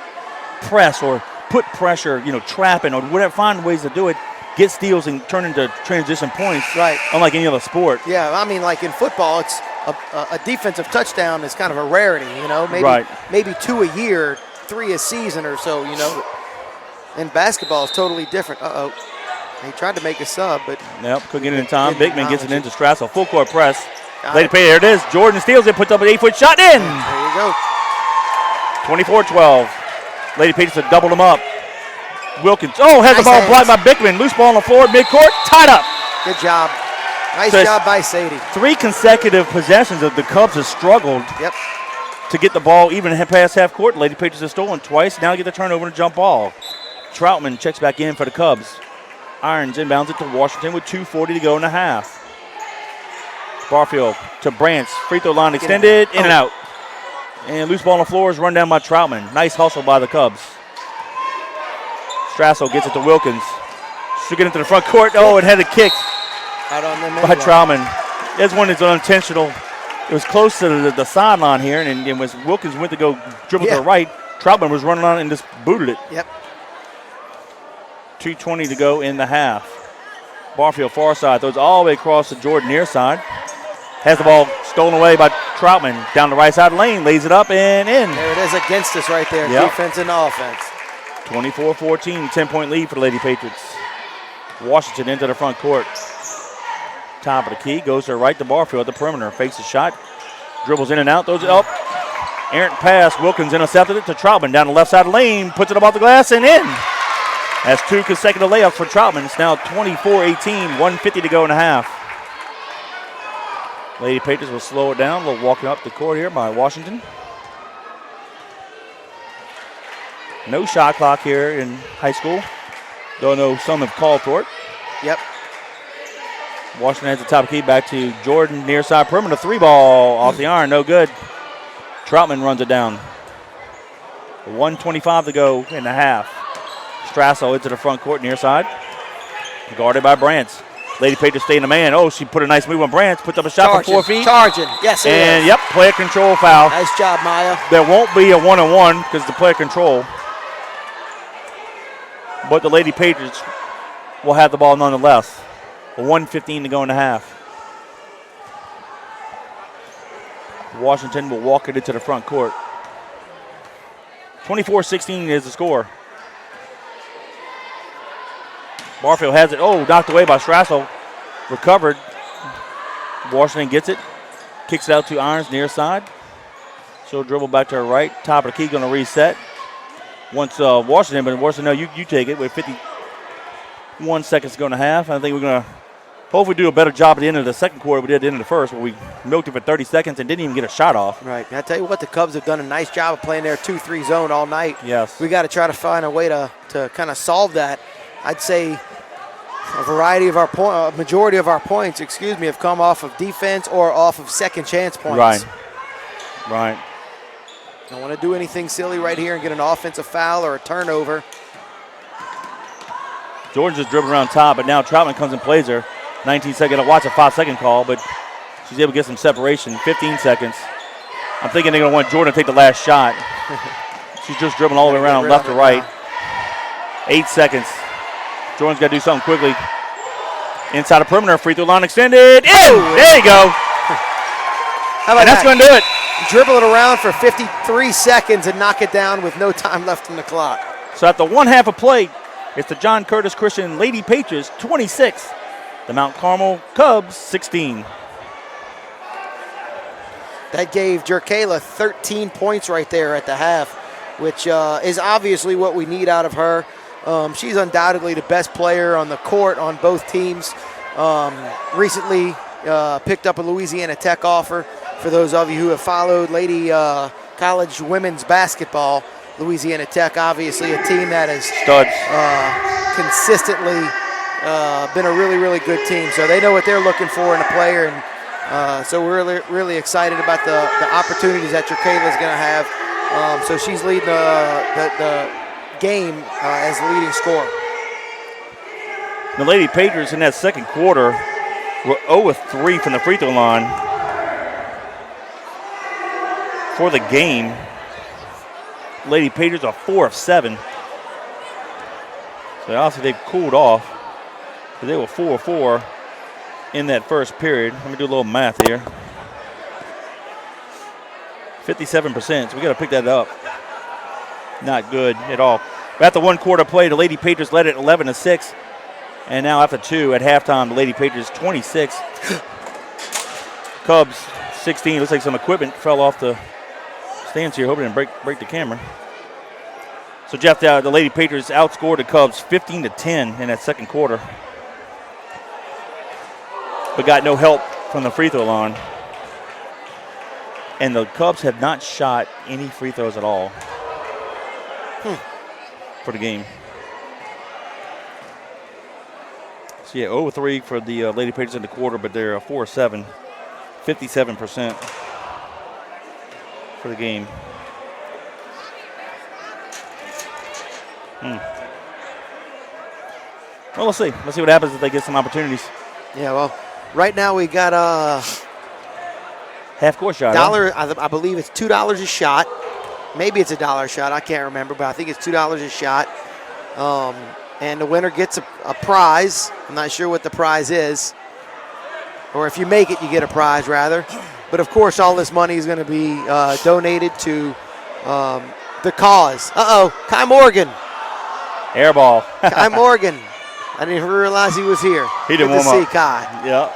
press or put pressure, trapping or whatever, find ways to do it, get steals and turn into transition points. Right. Unlike any other sport. Yeah, like in football, it's a defensive touchdown is kind of a rarity, maybe 2 a year, 3 a season or so, And basketball is totally different. He tried to make a sub, but couldn't get it in time. Bickman gets it into Strassel. Full court press. Lady Patriots, there it is. Jordan steals it, puts up an 8-foot shot in. There you go. 24-12. Lady Patriots have doubled them up. Wilkins, has the ball blocked by Bickman. Loose ball on the floor, midcourt, tied up. Good job. Nice job by Sadie. 3 consecutive possessions of the Cubs have struggled to get the ball even past half court. Lady Patriots have stolen twice. Now get the turnover and jump ball. Troutman checks back in for the Cubs. Irons inbounds it to Washington with 2:40 to go in the half. Barfield to Branch. Free throw line extended, in and out. And loose ball on the floor is run down by Troutman. Nice hustle by the Cubs. Strassel gets it to Wilkins. She'll get into the front court. It had a kick by Troutman. This one is unintentional. It was close to the sideline here, and as Wilkins went to go dribble to the right, Troutman was running on and just booted it. Yep. 2:20 to go in the half. Barfield far side throws all the way across the Jordan near side. Has the ball stolen away by Troutman. Down the right side lane, lays it up and in. There it is against us right there. Defense and offense. 24-14, 10-point lead for the Lady Patriots. Washington into the front court. Top of the key, goes to the right to Barfield at the perimeter. Fakes a shot, dribbles in and out, throws it up. Errant pass, Wilkins intercepted it to Troutman. Down the left side lane, puts it up off the glass and in. That's 2 consecutive layups for Troutman. It's now 24-18, 1:50 to go in the half. Lady Patriots will slow it down. A little walking up the court here by Washington. No shot clock here in high school. Though I know some have called for it. Yep. Washington has the top key back to Jordan, near side perimeter. 3 ball off the iron, no good. Troutman runs it down. 1:25 to go in the half. Strassel into the front court, near side. Guarded by Branch. Lady Patriots stay in the man. She put a nice move on Branch. Puts up a shot from 4 feet. Charging. Yes, it is. And, player control foul. Nice job, Maya. There won't be a 1-on-1 because the player control. But the Lady Patriots will have the ball nonetheless. 1:15 to go in the half. Washington will walk it into the front court. 24-16 is the score. Barfield has it. Knocked away by Strassel. Recovered. Washington gets it. Kicks it out to Irons near side. She'll dribble back to her right. Top of the key going to reset. Once Washington, but Washington, no, you take it with 51 seconds to go in the half. I think we're going to hopefully do a better job at the end of the second quarter we did at the end of the first, where we milked it for 30 seconds and didn't even get a shot off. Right. And I tell you what, the Cubs have done a nice job of playing their 2-3 zone all night. Yes. We got to try to find a way to kind of solve that. I'd say majority of our points, have come off of defense or off of second chance points. Right. Don't want to do anything silly right here and get an offensive foul or a turnover. Jordan's just dribbling around top, but now Troutman comes and plays her. 19 second, watch a 5-second call, but she's able to get some separation. 15 seconds. I'm thinking they're going to want Jordan to take the last shot. She's just dribbling all the way around left to right. 8 seconds. Jordan's got to do something quickly. Inside the perimeter, free throw line extended. In! There you go. How about and that's that? going to do it. Dribble it around for 53 seconds and knock it down with no time left in the clock. So after one half of play, it's the John Curtis Christian Lady Patriots 26, the Mount Carmel Cubs 16. That gave Jerkayla 13 points right there at the half, which is obviously what we need out of her. She's undoubtedly the best player on the court on both teams. Recently picked up a Louisiana Tech offer. For those of you who have followed Lady College women's basketball, Louisiana Tech, obviously a team that has consistently been a really, really good team. So they know what they're looking for in a player, and so we're really, really excited about the opportunities that Jerkayla is going to have. So she's leading the game as the leading scorer. The Lady Patriots in that second quarter were 0-3 from the free throw line for the game. Lady Patriots are 4 of 7. So obviously they've cooled off. They were 4 of 4 in that first period. Let me do a little math here. 57%, so we got to pick that up. Not good at all. But after one quarter play, the Lady Patriots led it 11-6. And now after two at halftime, the Lady Patriots 26. Cubs 16. Looks like some equipment fell off the stands here, hoping to break the camera. So Jeff, the Lady Patriots outscored the Cubs 15-10 in that second quarter, but got no help from the free throw line. And the Cubs have not shot any free throws at all for the game. So yeah, 0-3 for the Lady Patriots in the quarter, but they're 4-7, 57% for the game. Well, let's see. Let's see what happens if they get some opportunities. Yeah, well, right now we got half court shot. $1. I believe it's $2 a shot. Maybe it's $1 a shot. I can't remember, but I think it's $2 a shot. And the winner gets a prize. I'm not sure what the prize is. Or if you make it, you get a prize, rather. But, of course, all this money is going to be donated to the cause. Uh-oh, Kai Morgan. Air ball. Kai Morgan. I didn't even realize he was here. He didn't warm up. Good to see Kai. Yeah.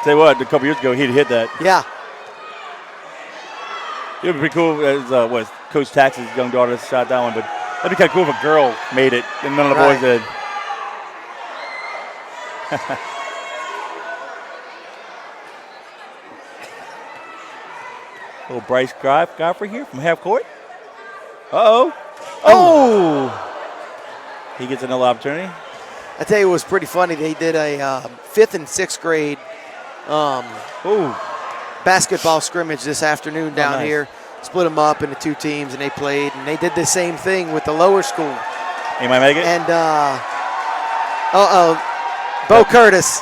Tell you what, a couple years ago, he'd hit that. Yeah. It would be pretty cool as Coach Tax's young daughter shot that one, but that'd be kind of cool if a girl made it and none of the boys did. Little Bryce Godfrey here from half court. Uh-oh. Oh! He gets another opportunity. I tell you, it was pretty funny. They did a 5th and 6th grade basketball scrimmage this afternoon down here. Split them up into two teams, and they played. And they did the same thing with the lower school. He might make it. And, Bo Curtis.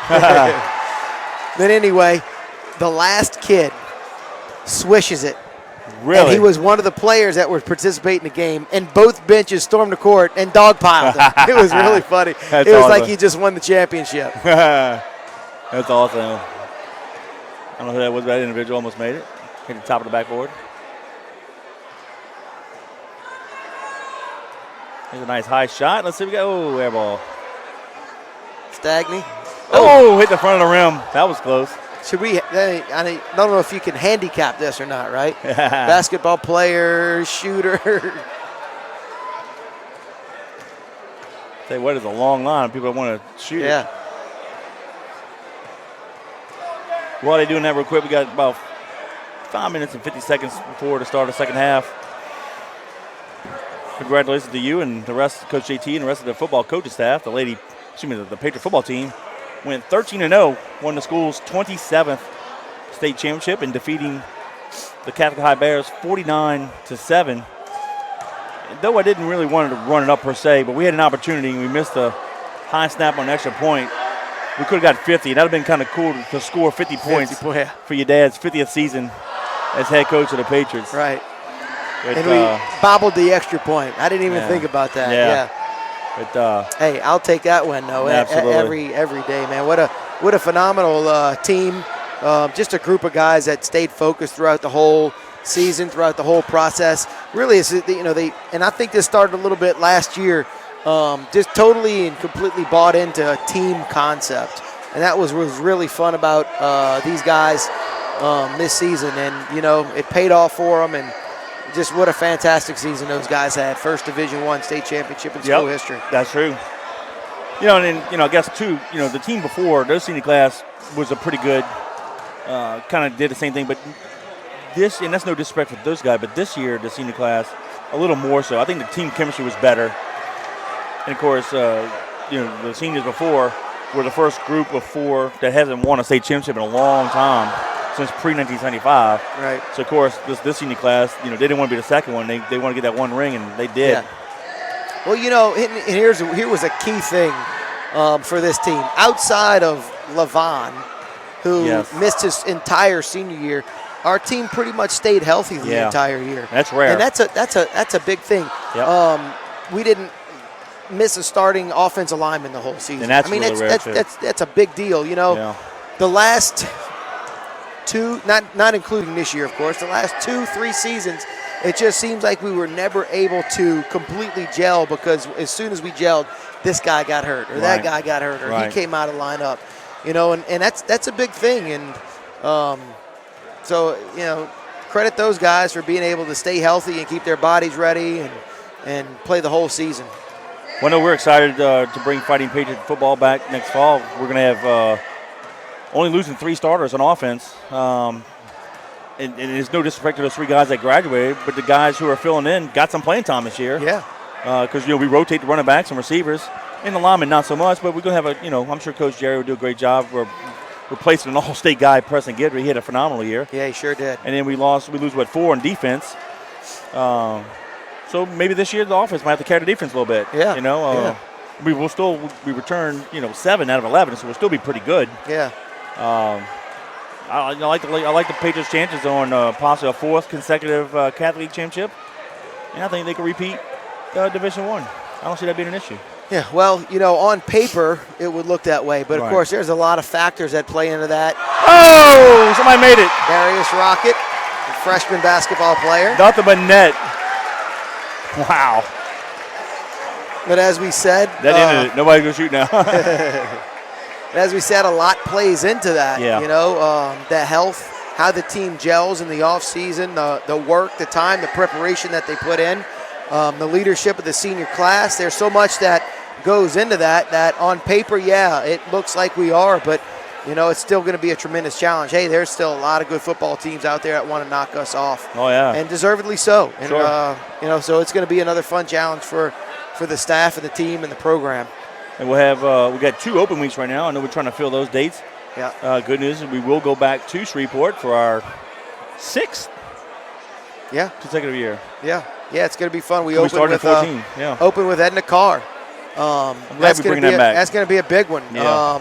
But anyway, the last kid swishes it. Really? And he was one of the players that were participating in the game, and both benches stormed the court and dogpiled him. It was really funny. That's it was awesome. like he just won the championship. That's awesome. I don't know who that was, but that individual almost made it. Hit the top of the backboard. Here's a nice high shot. Let's see if we got, air ball. Stagney. Hit the front of the rim. That was close. Should we? I don't know if you can handicap this or not, right? Basketball player, shooter. Say what is a long line of people that want to shoot. Yeah. While they're doing that real quick, we got about 5 minutes and 50 seconds before the start of the second half. Congratulations to you and the rest, Coach JT and the rest of the football coaching staff. The Patriot football team went 13-0, won the school's 27th state championship and defeating the Catholic High Bears 49-7. Though I didn't really want to run it up per se, but we had an opportunity and we missed a high snap on an extra point. We could have got 50. That would have been kind of cool to score 50 points for your dad's 50th season as head coach of the Patriots. Right. But, and we bobbled the extra point. I didn't even think about that. Yeah. But, hey, I'll take that one though. Absolutely. Every day, man. What a phenomenal team just a group of guys that stayed focused throughout the whole season, throughout the whole process. Really, and I think this started a little bit last year, just totally and completely bought into a team concept. And that was really fun about these guys this season. And, it paid off for them. And just what a fantastic season those guys had. First Division I state championship in school history. That's true. And then, I guess, too, the team before, their senior class was a pretty good, kind of did the same thing. But this, and that's no disrespect for those guys, but this year, the senior class, a little more so. I think the team chemistry was better. And, of course, the seniors before were the first group of 4 that hasn't won a state championship in a long time, since pre-1975. Right. So, of course, this senior class, they didn't want to be the second one. They want to get that one ring, and they did. Yeah. Well, and here was a key thing for this team. Outside of Levon, who missed his entire senior year, our team pretty much stayed healthy the entire year. That's rare. And that's a big thing. Yep. We didn't miss a starting offensive lineman the whole season. And that's really rare, too. That's a big deal. The last 2, not including this year, of course, the last 2-3 seasons, it just seems like we were never able to completely gel, because as soon as we gelled, this guy got hurt, or that guy got hurt, or he came out of lineup. And that's a big thing. And so credit those guys for being able to stay healthy and keep their bodies ready and play the whole season. Well, no, we're excited to bring Fighting Patriot football back next fall. We're going to have only losing 3 starters on offense. And there's no disrespect to those 3 guys that graduated, but the guys who are filling in got some playing time this year. Yeah. Because, we rotate the running backs and receivers. And the linemen, not so much, but we're going to have I'm sure Coach Jerry will do a great job replacing an all-state guy, Preston Guidry. He had a phenomenal year. Yeah, he sure did. And then we lose 4 on defense. So maybe this year the offense might have to carry the defense a little bit. Yeah. We return 7 out of 11, so we'll still be pretty good. Yeah. I like the Patriots' chances on possibly a 4th consecutive Catholic League championship, and I think they can repeat Division I. I don't see that being an issue. Yeah, well, on paper it would look that way, but of course there's a lot of factors that play into that. Oh, somebody made it. Darius Rocket, a freshman basketball player. Nothing but net. Wow. But as we said, that ended it. Nobody's gonna shoot now. As we said, a lot plays into that. Yeah. The health, how the team gels in the offseason, the work, the time, the preparation that they put in, the leadership of the senior class. There's so much that goes into that on paper, it looks like we are, but, it's still going to be a tremendous challenge. Hey, there's still a lot of good football teams out there that want to knock us off. Oh, yeah. And deservedly so. And, sure. So it's going to be another fun challenge for the staff and the team and the program. And we'll have we got 2 open weeks right now. I know we're trying to fill those dates. Yeah. Good news is we will go back to Shreveport for our 6th consecutive year. Yeah. Yeah, it's going to be fun. We started at 14. Open with Edna Carr. I'm glad we bring that back. That's going to be a big one. Yeah.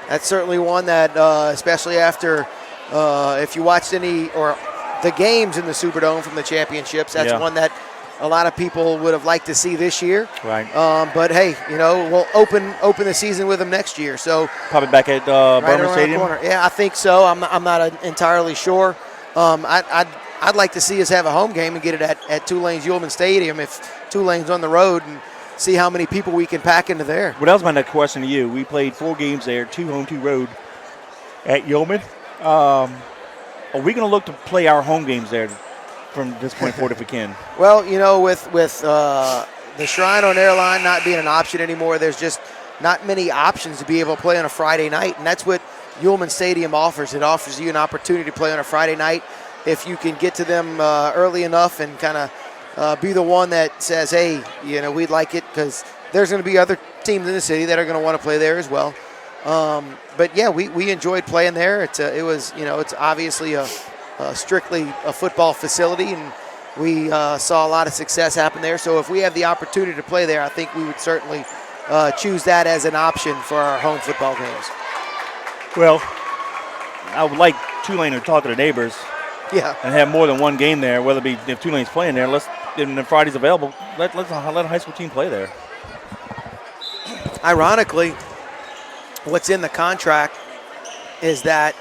That's certainly one that, especially after, if you watched any or the games in the Superdome from the championships, that's one that a lot of people would have liked to see this year. Right. But hey, we'll open the season with them next year. So probably back at Berman Stadium. Yeah, I think so. I'm not entirely sure. I'd like to see us have a home game and get it at Tulane's Ullman Stadium if Tulane's on the road, and see how many people we can pack into there. Well, that was my next question to you. We played 4 games there, 2 home, 2 road at Yeoman. Are we going to look to play our home games there from this point forward if we can? Well, with the Shrine on Airline not being an option anymore, there's just not many options to be able to play on a Friday night, and that's what Ullman Stadium offers. It offers you an opportunity to play on a Friday night if you can get to them early enough and kind of be the one that says, hey, we'd like it, because there's going to be other teams in the city that are going to want to play there as well. But yeah, we enjoyed playing there. It's obviously a strictly a football facility, and we saw a lot of success happen there. So if we have the opportunity to play there, I think we would certainly choose that as an option for our home football games. Well, I would like Tulane to talk to the neighbors. Yeah. And have more than one game there, whether it be if Tulane's playing there. If Friday's available, let a high school team play there. Ironically, what's in the contract is that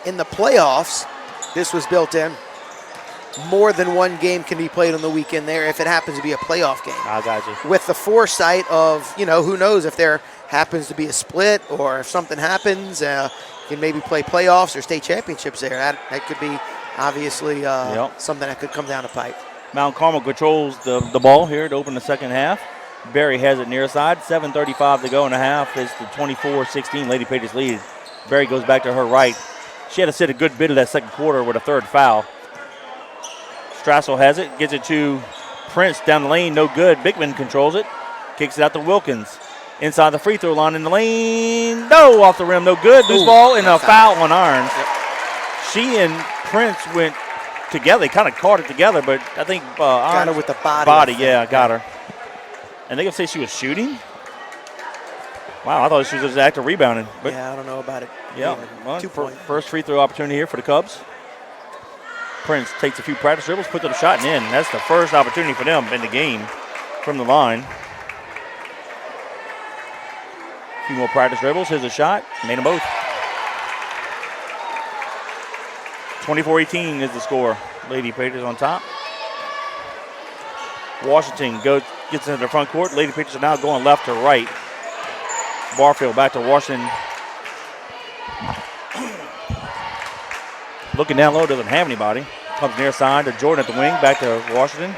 In the playoffs, this was built in. More than one game can be played on the weekend there if it happens to be a playoff game. I got you. With the foresight of, who knows if there happens to be a split or if something happens, you can maybe play playoffs or state championships there. That could be obviously something that could come down the pipe. Mount Carmel controls the ball here to open the second half. Berry has it near side. 7:35 to go in the half. It's the 24-16 Lady Patriots lead. Berry goes back to her right. She had to sit a good bit of that second quarter with a third foul. Strassel has it, gets it to Prince down the lane, no good. Bickman controls it, kicks it out to Wilkins. Inside the free throw line in the lane, no, off the rim, no good. Loose ball and a foul on Irons. Yep. She and Prince went together, they kind of caught it together, but I think got Irons her with the body. Got her. And they can say she was shooting. Wow, I thought she was just active rebounding. But I don't know about it. Yeah, well, 2 point. First free throw opportunity here for the Cubs. Prince takes a few practice dribbles, puts up a shot and in. That's the first opportunity for them in the game from the line. A few more practice dribbles. Here's a shot. Made them both. 24-18 is the score. Lady Patriots on top. Washington gets into the front court. Lady Patriots are now going left to right. Barfield back to Washington. Looking down low, doesn't have anybody. Comes near side to Jordan at the wing, back to Washington.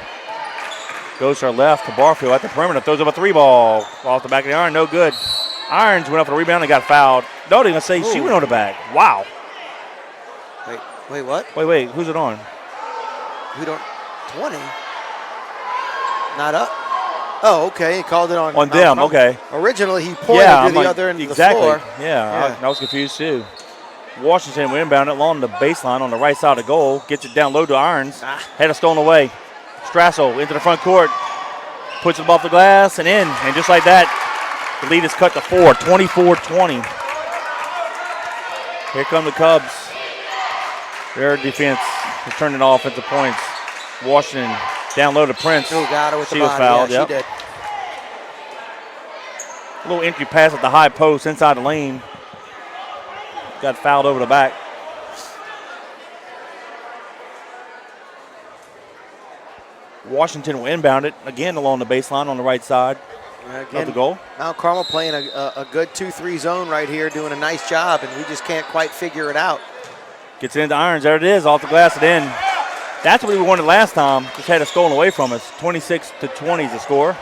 Goes to her left to Barfield at the perimeter, throws up a 3-ball. Off the back of the iron, no good. Irons went up for the rebound and got fouled. Don't even say she went on the back. Wow. Wait, what? Wait, who's it on? We don't, 20? Not up? Oh, okay, he called it on them, okay. Originally, he pointed to the other end of the floor. Yeah. I was confused too. Washington will inbound it along the baseline on the right side of the goal. Gets it down low to Irons. Had it stolen away. Strassel into the front court. Puts it off the glass and in. And just like that, the lead is cut to 4, 24-20. Here come the Cubs. Their defense is turning offensive points. Washington down low to Prince. Got her with she the was body. fouled. Yeah, yep. she did. A little entry pass at the high post inside the lane. Got fouled over the back. Washington will inbound it again along the baseline on the right side of the goal. Mount Carmel playing a good 2-3 zone right here, doing a nice job, and we just can't quite figure it out. Gets it into Irons. There it is, off the glass and in. That's what we wanted last time. Just had it stolen away from us. 26-20 is the score.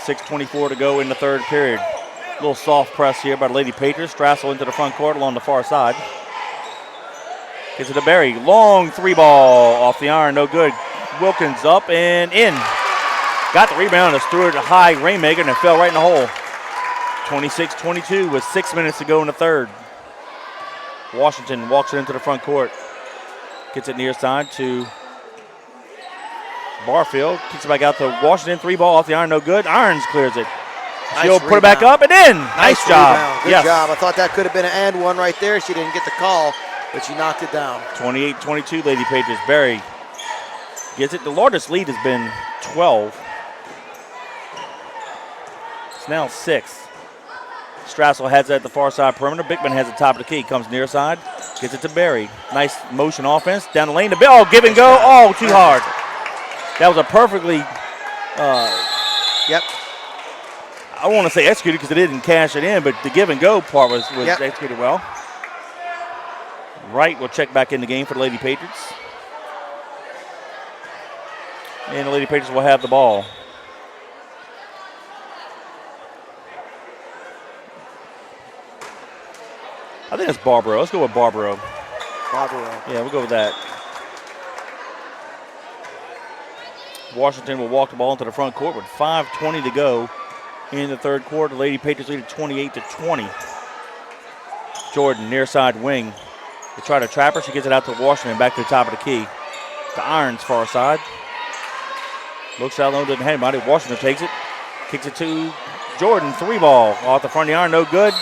6:24 to go in the third period. A little soft press here by the Lady Patriots. Strassel into the front court along the far side. Gets it to Berry. Long 3-ball off the iron. No good. Wilkins up and in. Got the rebound. Just threw it a high rainmaker and it fell right in the hole. 26-22 with 6 minutes to go in the third. Washington walks it into the front court. Gets it near side to Barfield. Kicks it back out to Washington. 3-ball off the iron. No good. Irons clears it. She'll put it back up and in. Nice job. Good job. I thought that could have been an and one right there. She didn't get the call, but she knocked it down. 28-22, Lady Patriots. Berry gets it. The largest lead has been 12. It's now 6. Strassel has it at the far side perimeter. Bickman has the top of the key. Comes near side. Gets it to Berry. Nice motion offense. Down the lane to Bill. Oh, give and go. Oh, too hard. That was a perfectly I don't want to say executed because it didn't cash it in, but the give and go part was executed well. Wright will check back in the game for the Lady Patriots. And the Lady Patriots will have the ball. I think it's Barbaro. Let's go with Barbaro. Yeah, we'll go with that. Washington will walk the ball into the front court with 5:20 to go in the third quarter. The Lady Patriots lead at 28-20. Jordan, near side wing. They try to trap her. She gets it out to Washington, back to the top of the key. To Irons, far side. Looks out low, doesn't have anybody. Washington takes it. Kicks it to Jordan. 3-ball off the front of the iron, no good.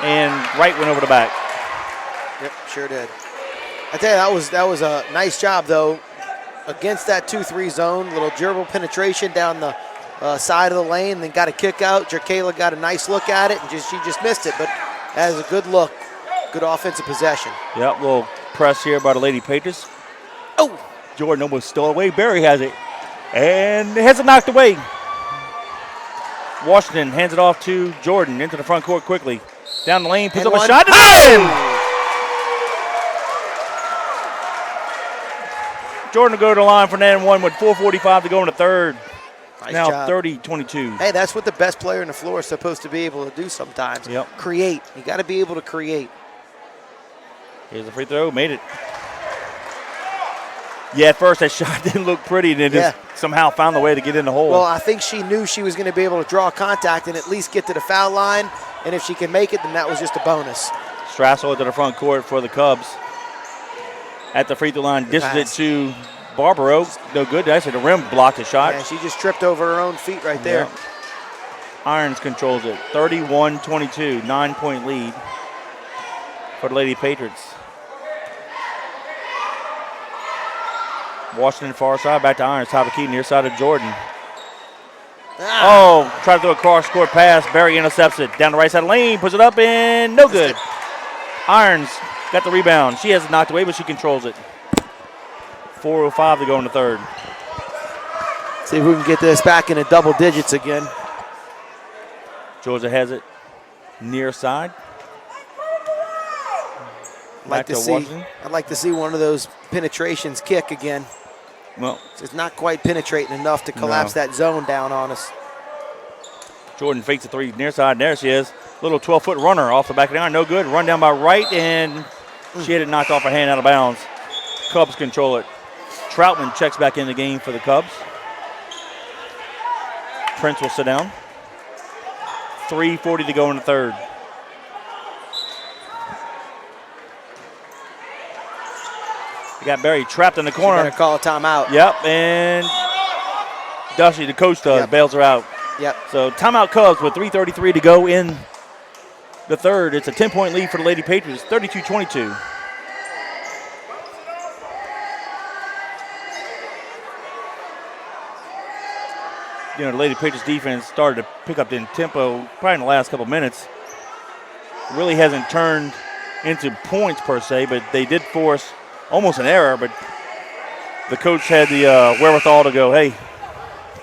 And Wright went over the back. Yep, sure did. I tell you, that was a nice job, though, against that 2-3 zone. Little dribble penetration down the side of the lane, then got a kick out. Jerkayla got a nice look at it, and she just missed it, but that is a good look Good offensive possession. Yep, little press here by the Lady Patriots. Oh! Jordan almost stole away. Barry has it. And has it knocked away. Washington hands it off to Jordan into the front court quickly. Down the lane, puts up a shot. Jordan will go to the line for an and one with 4:45 to go in the third. Nice now job. 30-22. Hey, that's what the best player on the floor is supposed to be able to do sometimes. Yep. Create. You got to be able to create. Here's the free throw. Made it. Yeah, at first that shot didn't look pretty, and it just somehow found the way to get in the hole. Well, I think she knew she was going to be able to draw contact and at least get to the foul line. And if she can make it, then that was just a bonus. Strassel into the front court for the Cubs. At the free throw line, dishes it to Barbaro. No good. Actually, the rim blocked the shot. Yeah, she just tripped over her own feet right there. Yeah. Irons controls it. 31-22, 9-point lead for the Lady Patriots. Washington far side, back to Irons, top of key, near side of Jordan. Oh, tried to throw a cross-court pass. Barry intercepts it. Down the right side of the lane, puts it up, and no good. Irons got the rebound. She has it knocked away, but she controls it. 4:05 to go in the third. See if we can get this back into double digits again. Georgia has it near side. I'd like to see one of those penetrations kick again. Well, it's not quite penetrating enough to collapse that zone down on us. Jordan fakes the three near side. There she is. Little 12-foot runner off the back of the iron. No good. Run down by right, and she had it knocked off her hand out of bounds. Cubs control it. Troutman checks back in the game for the Cubs. Prince will sit down. 3:40 to go in the third. We got Barry trapped in the corner. Better call a timeout. Yep, and Dusty, the coach, bails her out. Yep. So timeout Cubs with 3:33 to go in the third. It's a 10-point lead for the Lady Patriots, 32-22. You know, the Lady Patriots defense started to pick up the tempo probably in the last couple minutes. Really hasn't turned into points per se, but they did force almost an error, but the coach had the wherewithal to go, hey,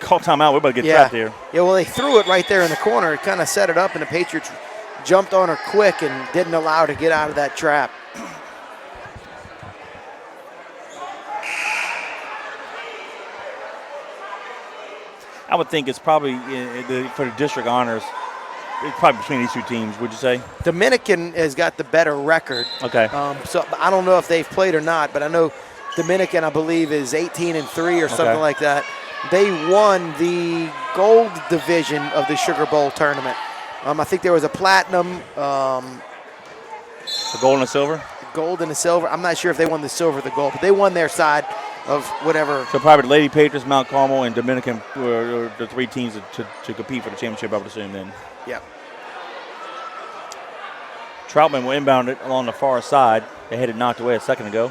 call timeout. We're about to get trapped here. Yeah, well, they threw it right there in the corner. It kind of set it up, and the Patriots jumped on her quick and didn't allow her to get out of that trap. I would think it's probably for the district honors, it's probably between these two teams, would you say? Dominican has got the better record. Okay. So I don't know if they've played or not, but I know Dominican, I believe, is 18-3 or something like that. They won the gold division of the Sugar Bowl tournament. I think there was a platinum. The gold and a silver? Gold and a silver. I'm not sure if they won the silver or the gold, but they won their side of whatever. So probably the Lady Patriots, Mount Carmel, and Dominican were the three teams to compete for the championship, I would assume then. Yep. Troutman will inbound it along the far side. They had it knocked away a second ago.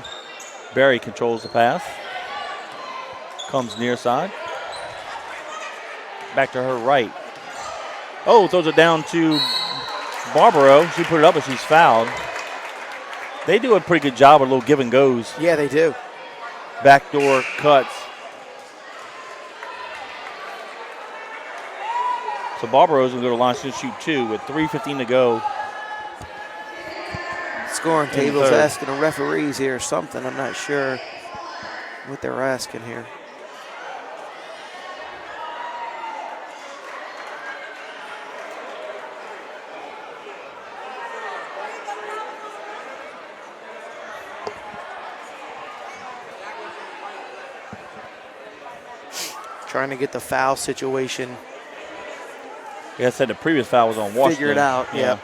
Barry controls the pass. Comes near side. Back to her right. Oh, throws it down to Barbaro. She put it up, but she's fouled. They do a pretty good job of little give and goes. Yeah, they do. Backdoor cuts. So Barbaro's going to go to the line to shoot two with 3:15 to go. Scoring table's asking the referees here something. I'm not sure what they're asking here. Trying to get the foul situation. Yeah, I said the previous foul was on Washington. Figure it out, yeah.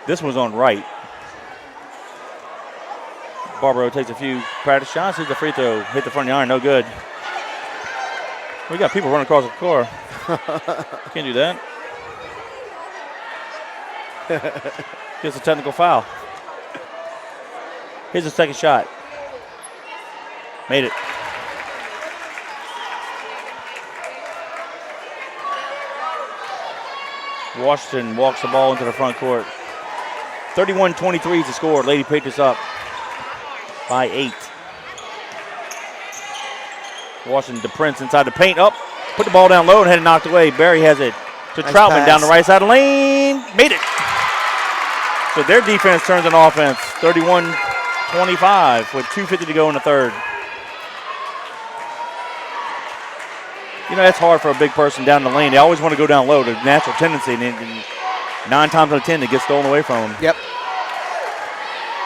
This one's on right. Barbaro takes a few practice shots. Here's the free throw. Hit the front of the iron, no good. We got people running across the floor. Can't do that. Gets a technical foul. Here's the second shot. Made it. Washington walks the ball into the front court. 31-23 is the score. Lady Patriots up by 8. Washington to Prince inside the paint. Up. Put the ball down low and had it knocked away. Barry has it to Nice Troutman pass. down the right side of the lane. Made it. So their defense turns on offense. 31-25 with 2:50 to go in the third. You know, that's hard for a big person down the lane. They always want to go down low. The natural tendency. And 9 times out of 10, it gets stolen away from them. Yep.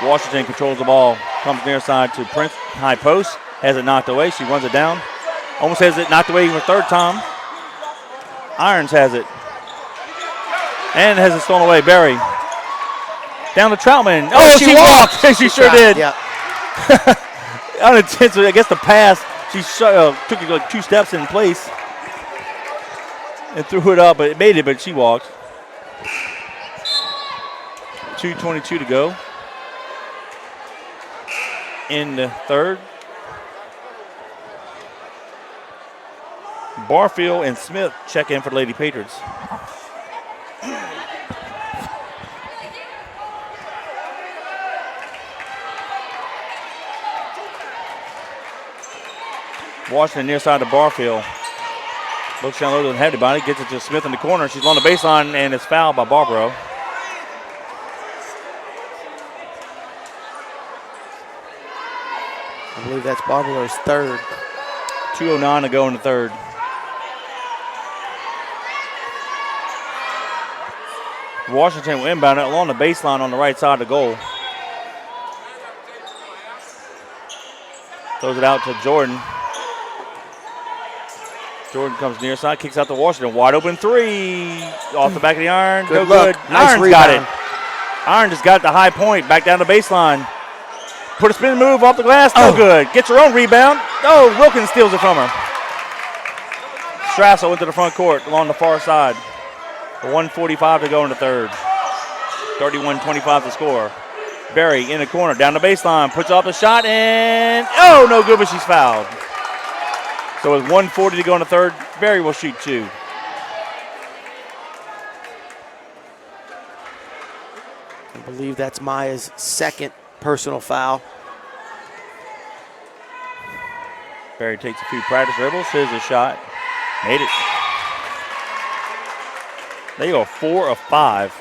Washington controls the ball. Comes near side to Prince. High post. Has it knocked away. She runs it down. Almost has it knocked away even a third time. Irons has it. And has it stolen away. Barry. Down to Troutman. Oh, she walked. She sure did. Yeah. Unintentionally, I guess the pass, she took it like 2 steps in place and threw it up. But it made it, but she walked. 2:22 to go in the third. Barfield and Smith check in for the Lady Patriots. Washington near side to Barfield. Looks down low, doesn't have anybody. Gets it to Smith in the corner. She's on the baseline and it's fouled by Barbaro. I believe that's Barbaro's third. 2:09 to go in the third. Washington will inbound it along the baseline on the right side of the goal. Throws it out to Jordan. Jordan comes near side, kicks out to Washington. Wide open 3 off the back of the iron. Good No look. good. Nice Iron's rebound. got it. Iron just got the high point, back down the baseline. Put a spin move off the glass, no good. Gets her own rebound. Oh, Wilkins steals it from her. Strassel into the front court along the far side. 1:45 to go in the third. 31-25 the score. Barry in the corner, down the baseline, puts off the shot, and oh, no good, but she's fouled. So with 1:40 to go in the third, Barry will shoot 2. I believe that's Maya's second personal foul. Barry takes a few practice dribbles, hits a shot, made it. They go 4 of 5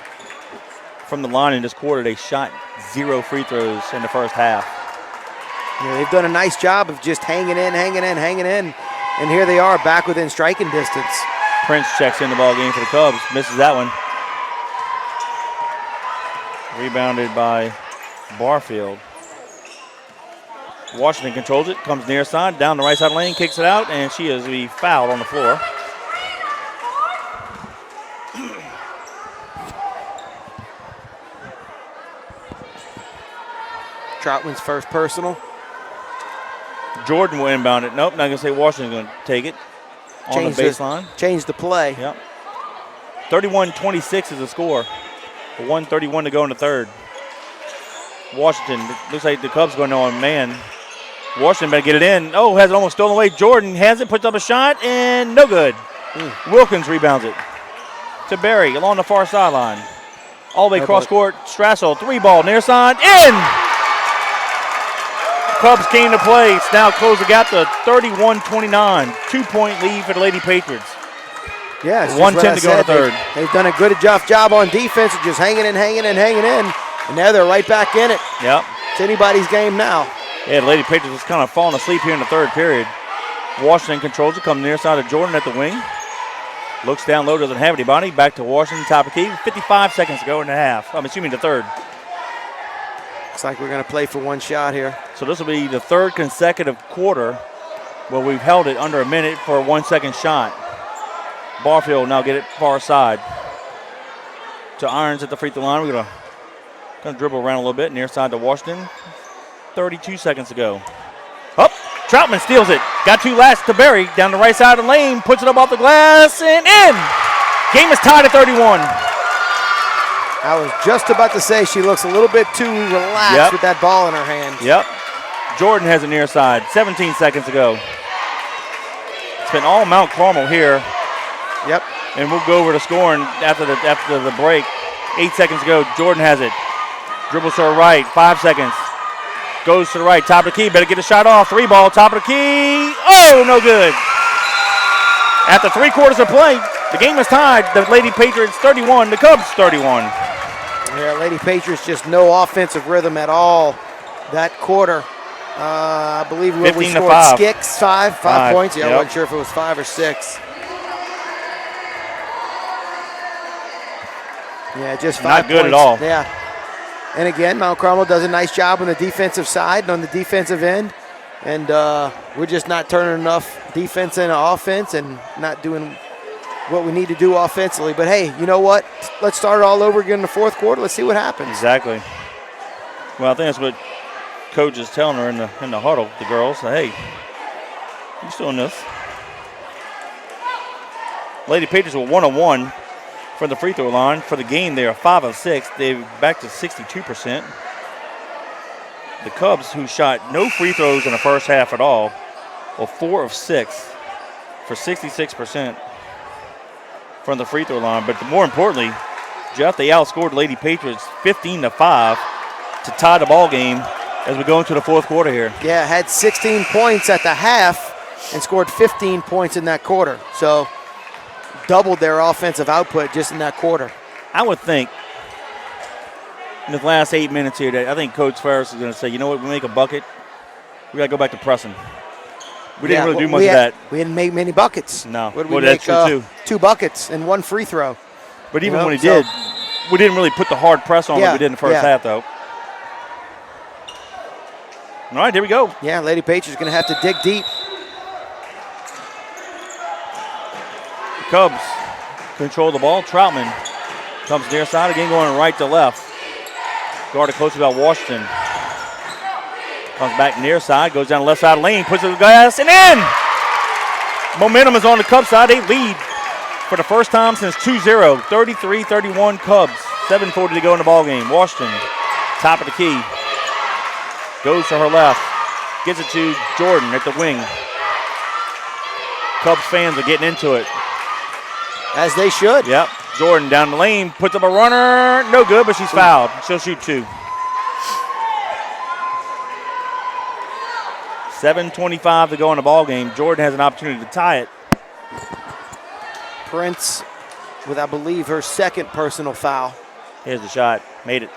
from the line in this quarter. They shot 0 free throws in the first half. Yeah, they've done a nice job of just hanging in. And here they are back within striking distance. Prince checks in the ball game for the Cubs, misses that one. Rebounded by Barfield. Washington controls it, comes near side, down the right side lane, kicks it out, and she is be fouled on the floor. Troutman's first personal. Jordan will inbound it. Nope, not going to say Washington's going to take it on the baseline. Change the play. Yep. 31-26 is the score. 1:31 to go in the third. Washington, looks like the Cubs going on man. Washington better get it in. Oh, has it almost stolen away. Jordan has it, puts up a shot, and no good. Wilkins rebounds it to Barry along the far sideline. All the way cross court. Strassel, 3-ball, near side, in! Cubs came to play. It's now closed the gap to 31-29. 2-point lead for the Lady Patriots. Yeah, it's 1:10 to go in the third. They've done a good enough job on defense of just hanging in. And now they're right back in it. Yep. It's anybody's game now. Yeah, the Lady Patriots is kind of falling asleep here in the third period. Washington controls it, comes near side of Jordan at the wing. Looks down low, doesn't have anybody. Back to Washington, top of key. 55 seconds to go in the half. I'm assuming the third. Looks like we're going to play for one shot here. So this will be the third consecutive quarter where we've held it under a minute for a 1-second shot. Barfield now get it far side. To Irons at the free throw line. We're going to dribble around a little bit, near side to Washington. 32 seconds to go. Up, Troutman steals it. Got 2 last to Barry. Down the right side of the lane, puts it up off the glass, and in. Game is tied at 31. I was just about to say she looks a little bit too relaxed with that ball in her hand. Yep. Jordan has it near side. 17 seconds to go. It's been all Mount Carmel here. Yep. And we'll go over to scoring after the break. 8 seconds to go. Jordan has it. Dribbles to her right. 5 seconds. Goes to the right. Top of the key. Better get a shot off. 3 ball. Top of the key. Oh, no good. After 3 quarters of play, the game is tied. The Lady Patriots 31. The Cubs 31. Yeah, Lady Patriots just no offensive rhythm at all that quarter. I believe we 15 to scored 5. Skicks, 5 points. Yeah, Yep. I wasn't sure if it was 5 or 6. Yeah, just 5 Not good points. at all. Yeah. And again, Mount Carmel does a nice job on the defensive side and on the defensive end. And we're just not turning enough defense into offense and not doing what we need to do offensively. But, hey, you know what? Let's start it all over again in the fourth quarter. Let's see what happens. Exactly. Well, I think that's what Coach is telling her in the huddle, the girls. Hey, you're still in this. Lady Patriots were 1 of 1 from the free throw line. For the game, they are 5 of 6. They're back to 62%. The Cubs, who shot no free throws in the first half at all, were 4 of 6 for 66% from the free throw line. But more importantly, Jeff, they outscored Lady Patriots 15-5 to tie the ball game as we go into the fourth quarter here. Yeah, had 16 points at the half and scored 15 points in that quarter. So doubled their offensive output just in that quarter. I would think in the last 8 minutes here that I think Coach Ferris is going to say, you know what, we make a bucket, we got to go back to pressing. We didn't really do much of that. We didn't make many buckets. No. What did Well, we that's make? true, too. 2 buckets and 1 free throw. But even when he did, we didn't really put the hard press on like we did in the first half, though. All right, there we go. Yeah, Lady Patriots going to have to dig deep. The Cubs control the ball. Troutman comes near side again, going right to left. Guarded closely by Washington. Comes back near side, goes down the left side of the lane, puts it in the glass, and in! Momentum is on the Cubs side. They lead for the first time since 2-0. 33-31 Cubs. 7:40 to go in the ball game. Washington, top of the key. Goes to her left. Gets it to Jordan at the wing. Cubs fans are getting into it. As they should. Yep. Jordan down the lane, puts up a runner. No good, but she's fouled. She'll shoot 2. 7:25 to go in the ball game. Jordan has an opportunity to tie it. Prince with, I believe, her second personal foul. Here's the shot. Made it.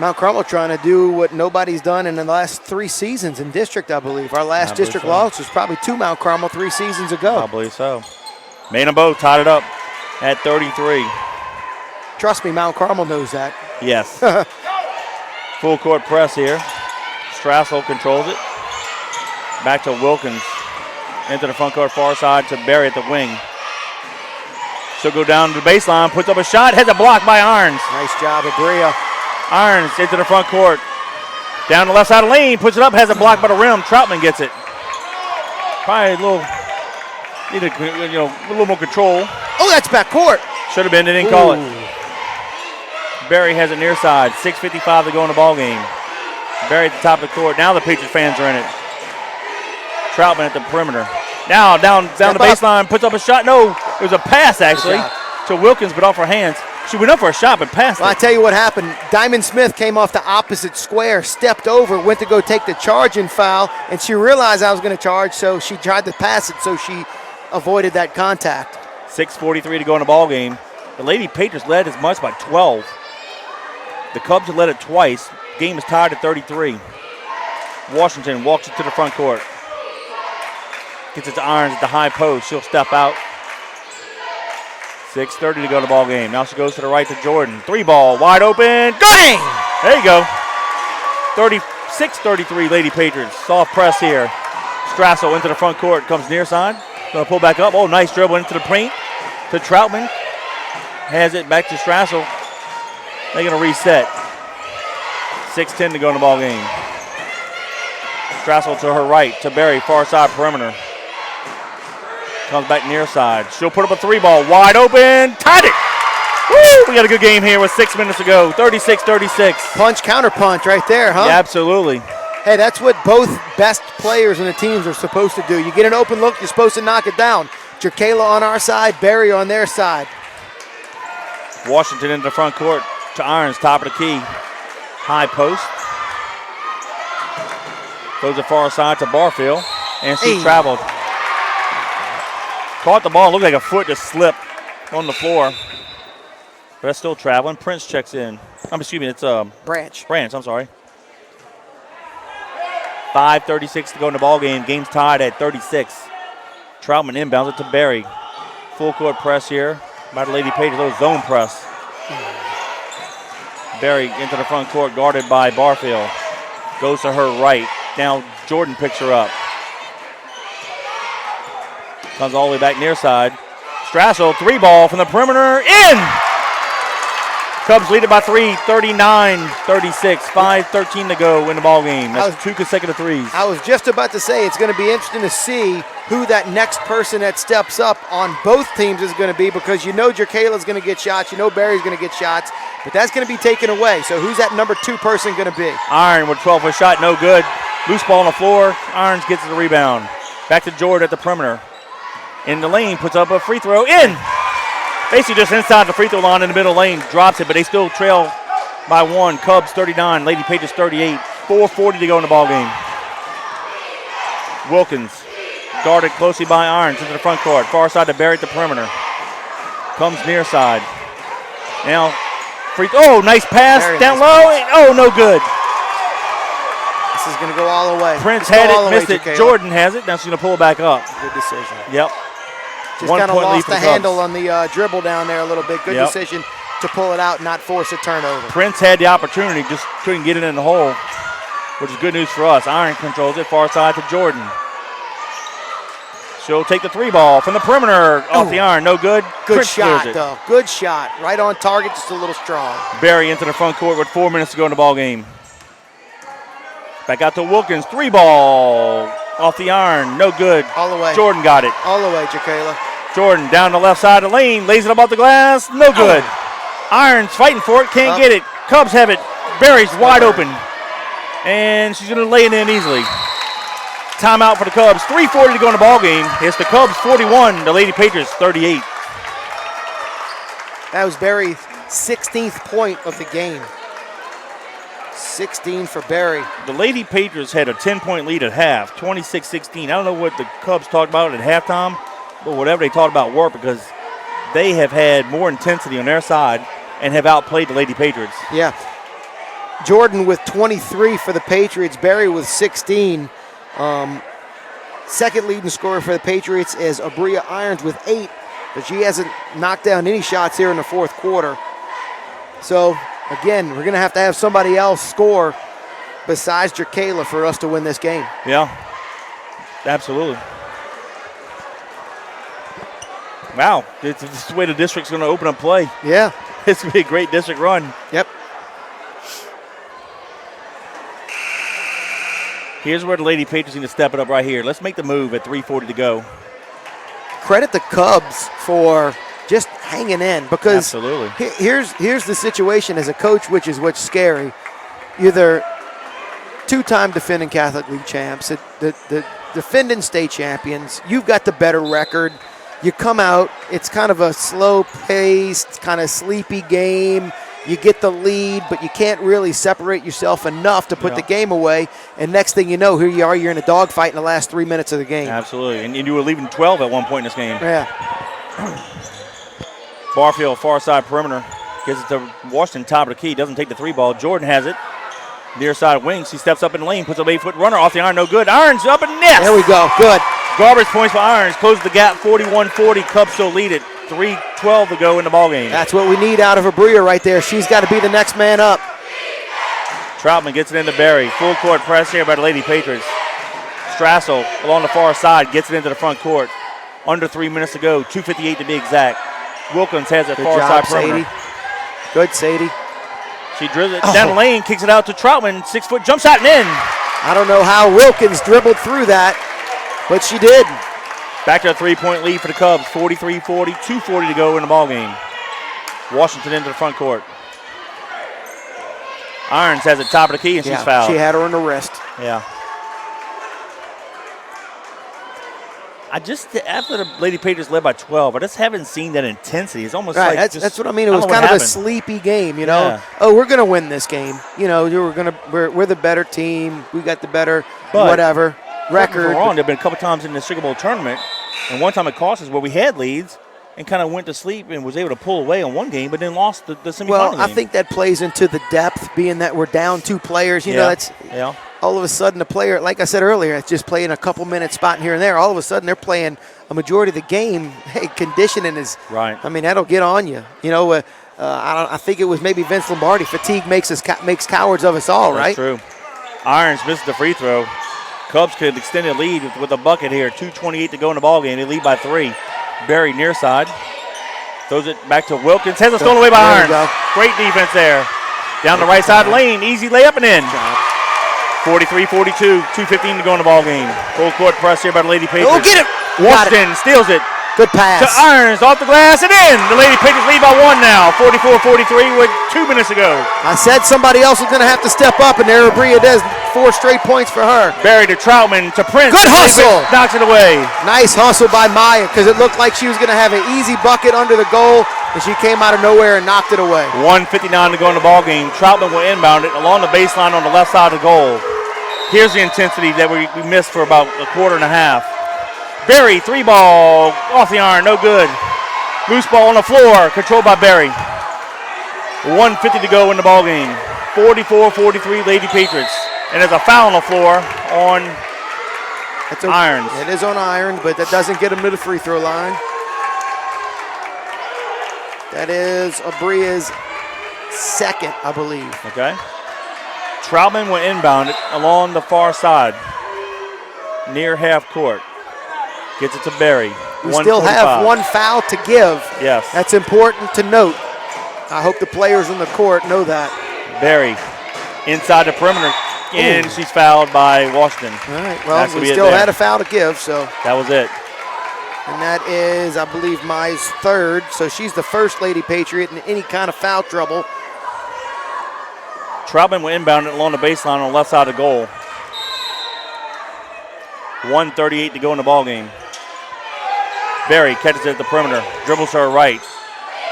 Mount Carmel trying to do what nobody's done in the last 3 seasons in district, I believe. Our last district loss was probably to Mount Carmel 3 seasons ago. I believe so. Made them both. Tied it up at 33. Trust me, Mount Carmel knows that. Yes. Full court press here. Strassel controls it. Back to Wilkins. Into the front court far side to Barry at the wing. She'll go down to the baseline, puts up a shot, has a block by Irons. Nice job, Abria. Irons into the front court. Down the left side of the lane, puts it up, has a block by the rim. Troutman gets it. Probably a little more control. Oh, that's backcourt. Should have been, they didn't call it. Barry has it near side. 6:55 to go in the ball game. Barry at the top of the court. Now the Patriots fans are in it. Troutman at the perimeter. Now down the baseline, puts up a shot. No, it was a pass actually to Wilkins, but off her hands. She went up for a shot, but passed it. I tell you what happened. Diamond Smith came off the opposite square, stepped over, went to go take the charging foul, and she realized I was going to charge, so she tried to pass it, so she avoided that contact. 6:43 to go in the ball game. The Lady Patriots led as much by 12. The Cubs have led it twice. Game is tied at 33. Washington walks it to the front court. Gets it to Irons at the high post. She'll step out. 6:30 to go in the ball game. Now she goes to the right to Jordan. 3 ball, wide open. Bang! There you go. 36-33 Lady Patriots. Soft press here. Strassel into the front court. Comes near side. Going to pull back up. Oh, nice dribble into the paint to Troutman. Has it back to Strassel. They're going to reset. 6:10 to go in the ball game. Strassel to her right to Barry, far side perimeter. Comes back near side. She'll put up a 3 ball, wide open, tied it. Woo! We got a good game here with 6 minutes to go. 36-36. Punch, counter punch right there, huh? Yeah, absolutely. Hey, that's what both best players in the teams are supposed to do. You get an open look, you're supposed to knock it down. Jerkayla on our side, Barry on their side. Washington into the front court to Irons, top of the key. High post. Throws it far side to Barfield, and she traveled. Caught the ball, looked like a foot just slipped on the floor. But that's still traveling. Prince checks in. Excuse me, it's Branch. Branch, I'm sorry. 5:36 to go in the ball game. Game's tied at 36. Troutman inbounds it to Berry. Full court press here by the Lady Patriots. Little zone press. Berry into the front court, guarded by Barfield. Goes to her right. Now Jordan picks her up. Comes all the way back near side. Strassel, 3-ball from the perimeter, in! Cubs lead it by 3, 39-36, 5:13 to go in the ball game. That's 2 consecutive threes. I was just about to say it's going to be interesting to see who that next person that steps up on both teams is going to be, because you know Jerkayla's going to get shots, you know Barry's going to get shots, but that's going to be taken away. So who's that number 2 person going to be? Iron with 12-foot shot, no good. Loose ball on the floor. Irons gets the rebound. Back to Jordan at the perimeter. In the lane, puts up a free throw, in! Basically just inside the free throw line in the middle lane, drops it, but they still trail by 1. Cubs 39, Lady Patriots 38. 4:40 to go in the ball game. Wilkins guarded closely by Irons into the front court. Far side to Barry at the perimeter. Comes near side. Now, nice pass down low. Oh, no good. This is going to go all the way. Prince had it, missed it. Jordan has it. Now she's going to pull it back up. Good decision. Yep. Just kind of lost the handle on the dribble down there a little bit. Good decision to pull it out and not force a turnover. Prince had the opportunity, just couldn't get it in the hole, which is good news for us. Iron controls it, far side to Jordan. She'll take the 3-ball from the perimeter off the iron. No good. Good shot, though. Good shot. Right on target, just a little strong. Barry into the front court with 4 minutes to go in the ball game. Back out to Wilkins. 3-ball off the iron. No good. All the way. Jordan got it. All the way, Jerkayla. Jordan down the left side of the lane. Lays it above the glass. No good. Irons fighting for it. Can't get it. Cubs have it. Barry's wide open. And she's going to lay it in easily. Timeout for the Cubs. 3:40 to go in the ball game. It's the Cubs 41, the Lady Patriots 38. That was Barry's 16th point of the game. 16 for Barry. The Lady Patriots had a 10-point lead at half, 26-16. I don't know what the Cubs talked about at halftime, but whatever they talked about worked, because they have had more intensity on their side and have outplayed the Lady Patriots. Yeah. Jordan with 23 for the Patriots. Barry with 16. Second leading scorer for the Patriots is Abria Irons with 8, but she hasn't knocked down any shots here in the fourth quarter. So, again, we're going to have somebody else score besides Jerkayla for us to win this game. Yeah, absolutely. Wow, this is the way the district's going to open up play. Yeah. It's going to be a great district run. Yep. Here's where the Lady Patriots need to step it up right here. Let's make the move at 3:40 to go. Credit the Cubs for just hanging in, because absolutely. Here's the situation as a coach, which is what's scary. You're the 2-time defending Catholic League champs, the defending state champions. You've got the better record. You come out, it's kind of a slow-paced, kind of sleepy game. You get the lead, but you can't really separate yourself enough to put the game away. And next thing you know, here you are, you're in a dogfight in the last 3 minutes of the game. Absolutely. And you were leaving 12 at one point in this game. Yeah. Barfield, far side perimeter. Gives it to Washington, top of the key. Doesn't take the 3-ball. Jordan has it. Near side wing. She steps up in the lane, puts a 8-foot runner off the iron. No good. Irons up and net. There we go. Good. Garbage points for Irons. Closes the gap, 41-40. Cubs still lead it. 3:12 to go in the ballgame. That's what we need out of Abria right there. She's got to be the next man up. Troutman gets it into Barry. Full court press here by the Lady Patriots. Strassel along the far side gets it into the front court. Under 3 minutes to go. 2:58 to be exact. Wilkins has it far side perimeter. Sadie. Good, Sadie. She dribbles it down the lane, kicks it out to Troutman. 6-foot jump shot and in. I don't know how Wilkins dribbled through that, but she did. Back to a 3-point lead for the Cubs. 43-40, 2:40 to go in the ballgame. Washington into the front court. Irons has it top of the key, and she's fouled. She had her on the wrist. Yeah. After the Lady Patriots led by 12, I just haven't seen that intensity. It's almost right. like That's what I mean. It was kind of a sleepy game, you know. Yeah. Oh, we're gonna win this game. You know, we're the better team. We got the better whatever record. Wrong. There've been a couple times in the Sugar Bowl tournament, and one time it cost us where we had leads and kind of went to sleep and was able to pull away on one game, but then lost the semifinal Well, game. I think that plays into the depth, being that we're down 2 players. You know, that's all of a sudden the player, like I said earlier, it's just playing a couple minutes spot here and there. All of a sudden they're playing a majority of the game. Hey, conditioning is right. I mean, that'll get on you. You know, I think it was maybe Vince Lombardi. Fatigue makes cowards of us all, right? That's true. Irons misses the free throw. Cubs could extend a lead with a bucket here. 2:28 to go in the ball game. They lead by 3. Barry near side. Throws it back to Wilkins. Has it stolen away by Irons. Great defense there. Down the right side lane. Easy layup and in. 43-42. 2:15 to go in the ball game. Full court press here by the Lady Patriots. Oh, get it. Washington steals it. Good pass. To Irons, off the glass and in. The Lady Patriots lead by 1 now. 44-43 with 2 minutes to go. I said somebody else was going to have to step up, and there Bria does. 4 straight points for her. Barry to Troutman to Prince. Good hustle. Knocks it away. Nice hustle by Maya, because it looked like she was going to have an easy bucket under the goal, and she came out of nowhere and knocked it away. 1:59 to go in the ball game. Troutman will inbound it along the baseline on the left side of the goal. Here's the intensity that we missed for about a quarter and a half. Barry, 3-ball, off the iron, no good. Loose ball on the floor, controlled by Barry. 1:50 to go in the ball game. 44-43 Lady Patriots. And there's a foul on the floor on Irons. It is on Irons, but that doesn't get him to the free throw line. That is Abria's second, I believe. Okay. Troutman will inbound it along the far side, near half court. Gets it to Barry. We still have 1 foul to give. Yes. That's important to note. I hope the players on the court know that. Barry inside the perimeter, and she's fouled by Washington. All right, well, we still had a foul to give, so. That was it. And that is, I believe, Maya's 3rd, so she's the first Lady Patriot in any kind of foul trouble. Troutman will inbound it along the baseline on the left side of the goal. 1:38 to go in the ball game. Barry catches it at the perimeter, dribbles to her right.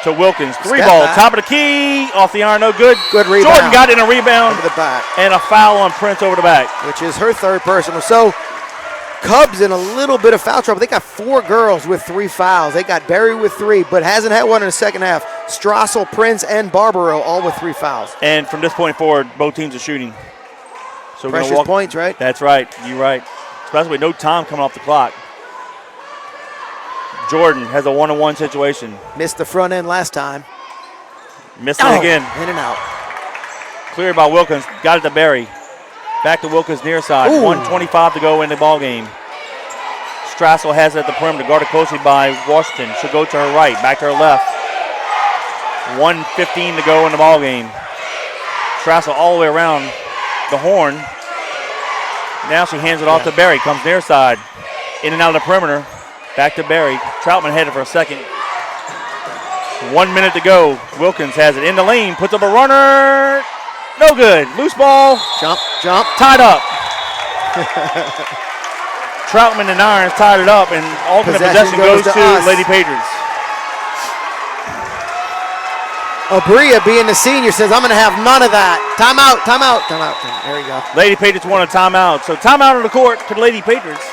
To Wilkins, 3-ball, top of the key, off the iron, no good. Good rebound. Jordan got in a rebound. Over the back. And a foul on Prince over the back. Which is her 3rd personal. So, Cubs in a little bit of foul trouble. They got 4 girls with 3 fouls. They got Barry with 3, but hasn't had one in the second half. Strassel, Prince, and Barbaro all with 3 fouls. And from this point forward, both teams are shooting. So we're Precious points, right? That's right. You're right. Especially with no time coming off the clock. Jordan has a 1-on-1 situation. Missed the front end last time. Missed it again. In and out. Cleared by Wilkins. Got it to Barry. Back to Wilkins near side. 1:25 to go in the ball game. Strassel has it at the perimeter, guarded closely by Washington. She'll go to her right, back to her left. 1:15 to go in the ball game. Strassel all the way around the horn. Now she hands it off to Barry. Comes near side. In and out of the perimeter. Back to Barry. Troutman headed for a second. 1 minute to go. Wilkins has it in the lane. Puts up a runner. No good. Loose ball. Jump. Tied up. Troutman and Irons tied it up, and ultimate possession goes to Lady Patriots. Abria, being the senior, says, I'm going to have none of that. Timeout. There you go. Lady Patriots want a timeout. So timeout on the court to the Lady Patriots.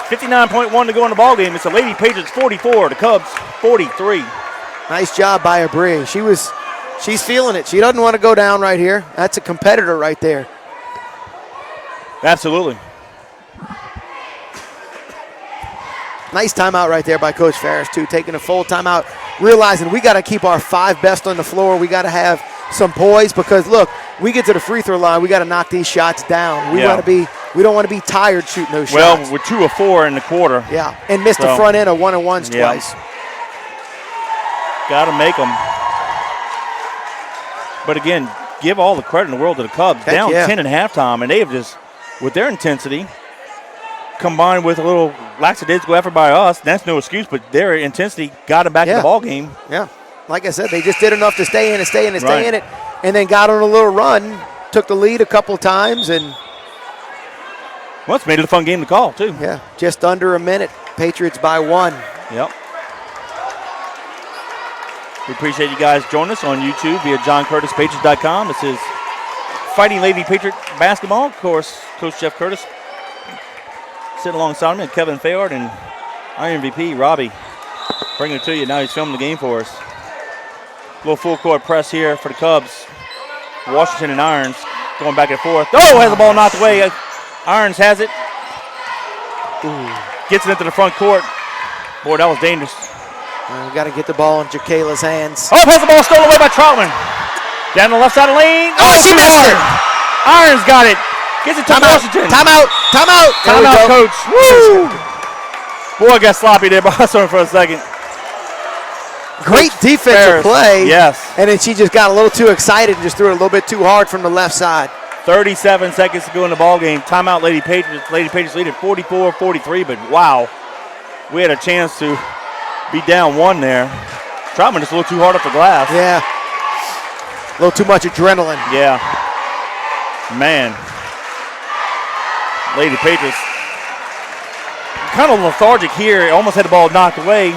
59.1 to go in the ball game. It's the Lady Patriots 44, the Cubs 43. Nice job by Abria. She's feeling it. She doesn't want to go down right here. That's a competitor right there. Absolutely. Nice timeout right there by Coach Ferris, too, taking a full timeout, realizing we got to keep our 5 best on the floor. We got to have some poise because, look, we get to the free throw line, we got to knock these shots down. We don't want to be tired shooting those shots. Well, we're 2 of 4 in the quarter. Yeah, and missed the front end of 1-on-1s twice. Got to make them. But again, give all the credit in the world to the Cubs. Down 10 at halftime, and they have just, with their intensity, combined with a little lackadaisical effort by us, that's no excuse, but their intensity got them back in the ball game. Yeah. Like I said, they just did enough to stay in it, and then got on a little run, took the lead a couple times, and Well, it's made it a fun game to call, too. Yeah, just under a minute. Patriots by 1. Yep. We appreciate you guys joining us on YouTube via JohnCurtisPatriots.com. This is Fighting Lady Patriot Basketball. Of course, Coach Jeff Curtis sitting alongside me, and Kevin Fayard, and our MVP, Robbie, bringing it to you. Now he's filming the game for us. A little full court press here for the Cubs. Washington and Irons going back and forth. Oh, has the ball knocked away. Irons has it. Ooh. Gets it into the front court. Boy, that was dangerous. We got to get the ball in Jacayla's hands. Oh, has the ball stolen away by Troutman. Down the left side of the lane. Oh, she missed it. Irons got it. Gets it to Washington. Timeout. Timeout, coach. Woo! Boy, got sloppy there, Boston, for a second. Great defensive play. Yes. And then she just got a little too excited and just threw it a little bit too hard from the left side. 37 seconds to go in the ball game. Timeout, Lady Patriots. Lady Patriots lead at 44-43, but wow. We had a chance to be down 1 there. Troutman just a little too hard off the glass. Yeah. A little too much adrenaline. Yeah. Man. Lady Patriots kind of lethargic here. Almost had the ball knocked away.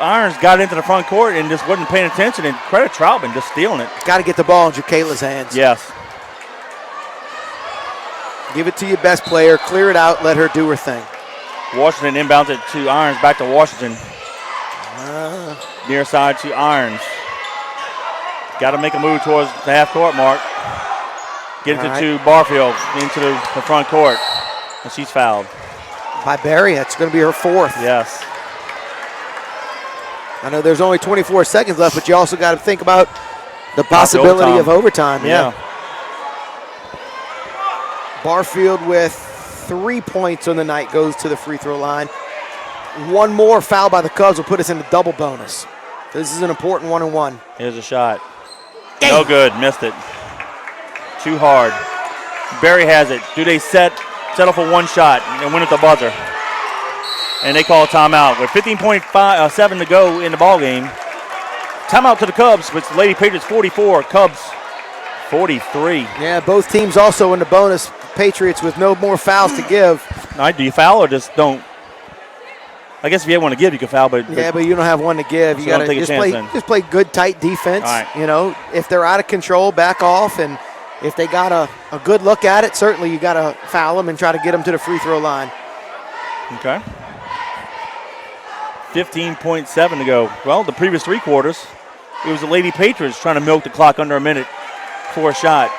Irons got into the front court and just wasn't paying attention, and credit Troutman just stealing it. Got to get the ball in Jacayla's hands. Yes. Give it to your best player. Clear it out. Let her do her thing. Washington inbounds it to Irons, back to Washington. Near side to Irons. Got to make a move towards the half-court mark. Get it to Barfield into the front court, and she's fouled. By Barry. That's going to be her 4th. Yes. I know there's only 24 seconds left, but you also got to think about the possibility of overtime. Yeah. Barfield with 3 points on the night goes to the free throw line. One more foul by the Cubs will put us in a double bonus. This is an important 1-on-1. Here's a shot. No good. Missed it. Too hard. Barry has it. Do they settle for one shot and win at the buzzer? And they call a timeout with 15.7 to go in the ball game. Timeout to the Cubs with Lady Patriots 44, Cubs 43. Yeah, both teams also in the bonus. Patriots with no more fouls to give. All right, do you foul or just don't? I guess if you have one to give, you can foul, but you don't have one to give. You got to just play good, tight defense. All right. You know, if they're out of control, back off, and if they got a good look at it, certainly you got to foul them and try to get them to the free throw line. Okay. 15.7 to go. Well, the previous 3 quarters, it was the Lady Patriots trying to milk the clock under a minute for a shot.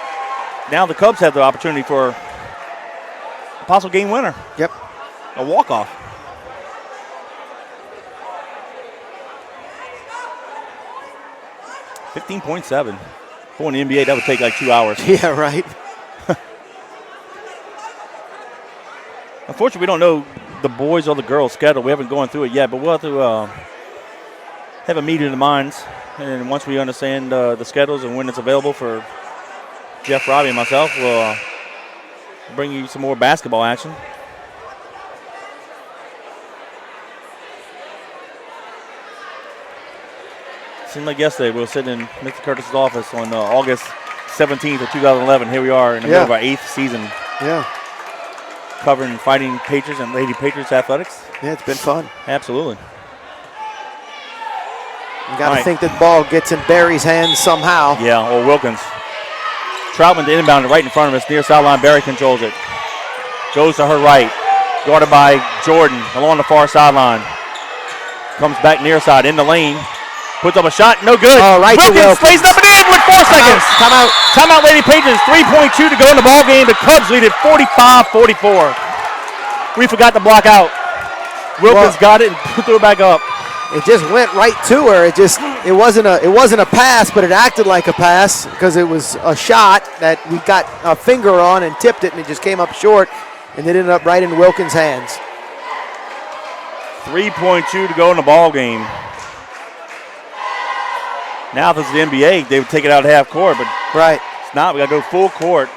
Now the Cubs have the opportunity for a possible game winner. Yep. A walk-off. $15.7. Boy, in the NBA, that would take like 2 hours. Yeah, right. Unfortunately, we don't know the boys or the girls' schedule. We haven't gone through it yet, but we'll have to have a meeting in the minds. And once we understand the schedules and when it's available for Jeff, Robbie, and myself, we'll bring you some more basketball action. Seemed like yesterday we were sitting in Mr. Curtis's office on August 17th of 2011. Here we are in the middle of our 8th season. Yeah. Covering Fighting Patriots and Lady Patriots athletics. Yeah, it's been fun. Absolutely. You got to think that the ball gets in Barry's hands somehow. Yeah, or Wilkins. Troutman to inbound it right in front of us. Near sideline, Barry controls it. Goes to her right. Guarded by Jordan along the far sideline. Comes back near side in the lane. Puts up a shot, no good. Right Wilkins lays it up and in with 4 seconds. Timeout. Timeout, Lady Patriots. 3.2 to go in the ball game. The Cubs lead at 45-44. We forgot to block out. Wilkins got it and threw it back up. It just went right to her. It wasn't a pass, but it acted like a pass because it was a shot that we got a finger on and tipped it, and it just came up short, and it ended up right in Wilkins' hands. 3.2 to go in the ball game. Now, if it's the NBA, they would take it out at half court, but it's not. We got to go full court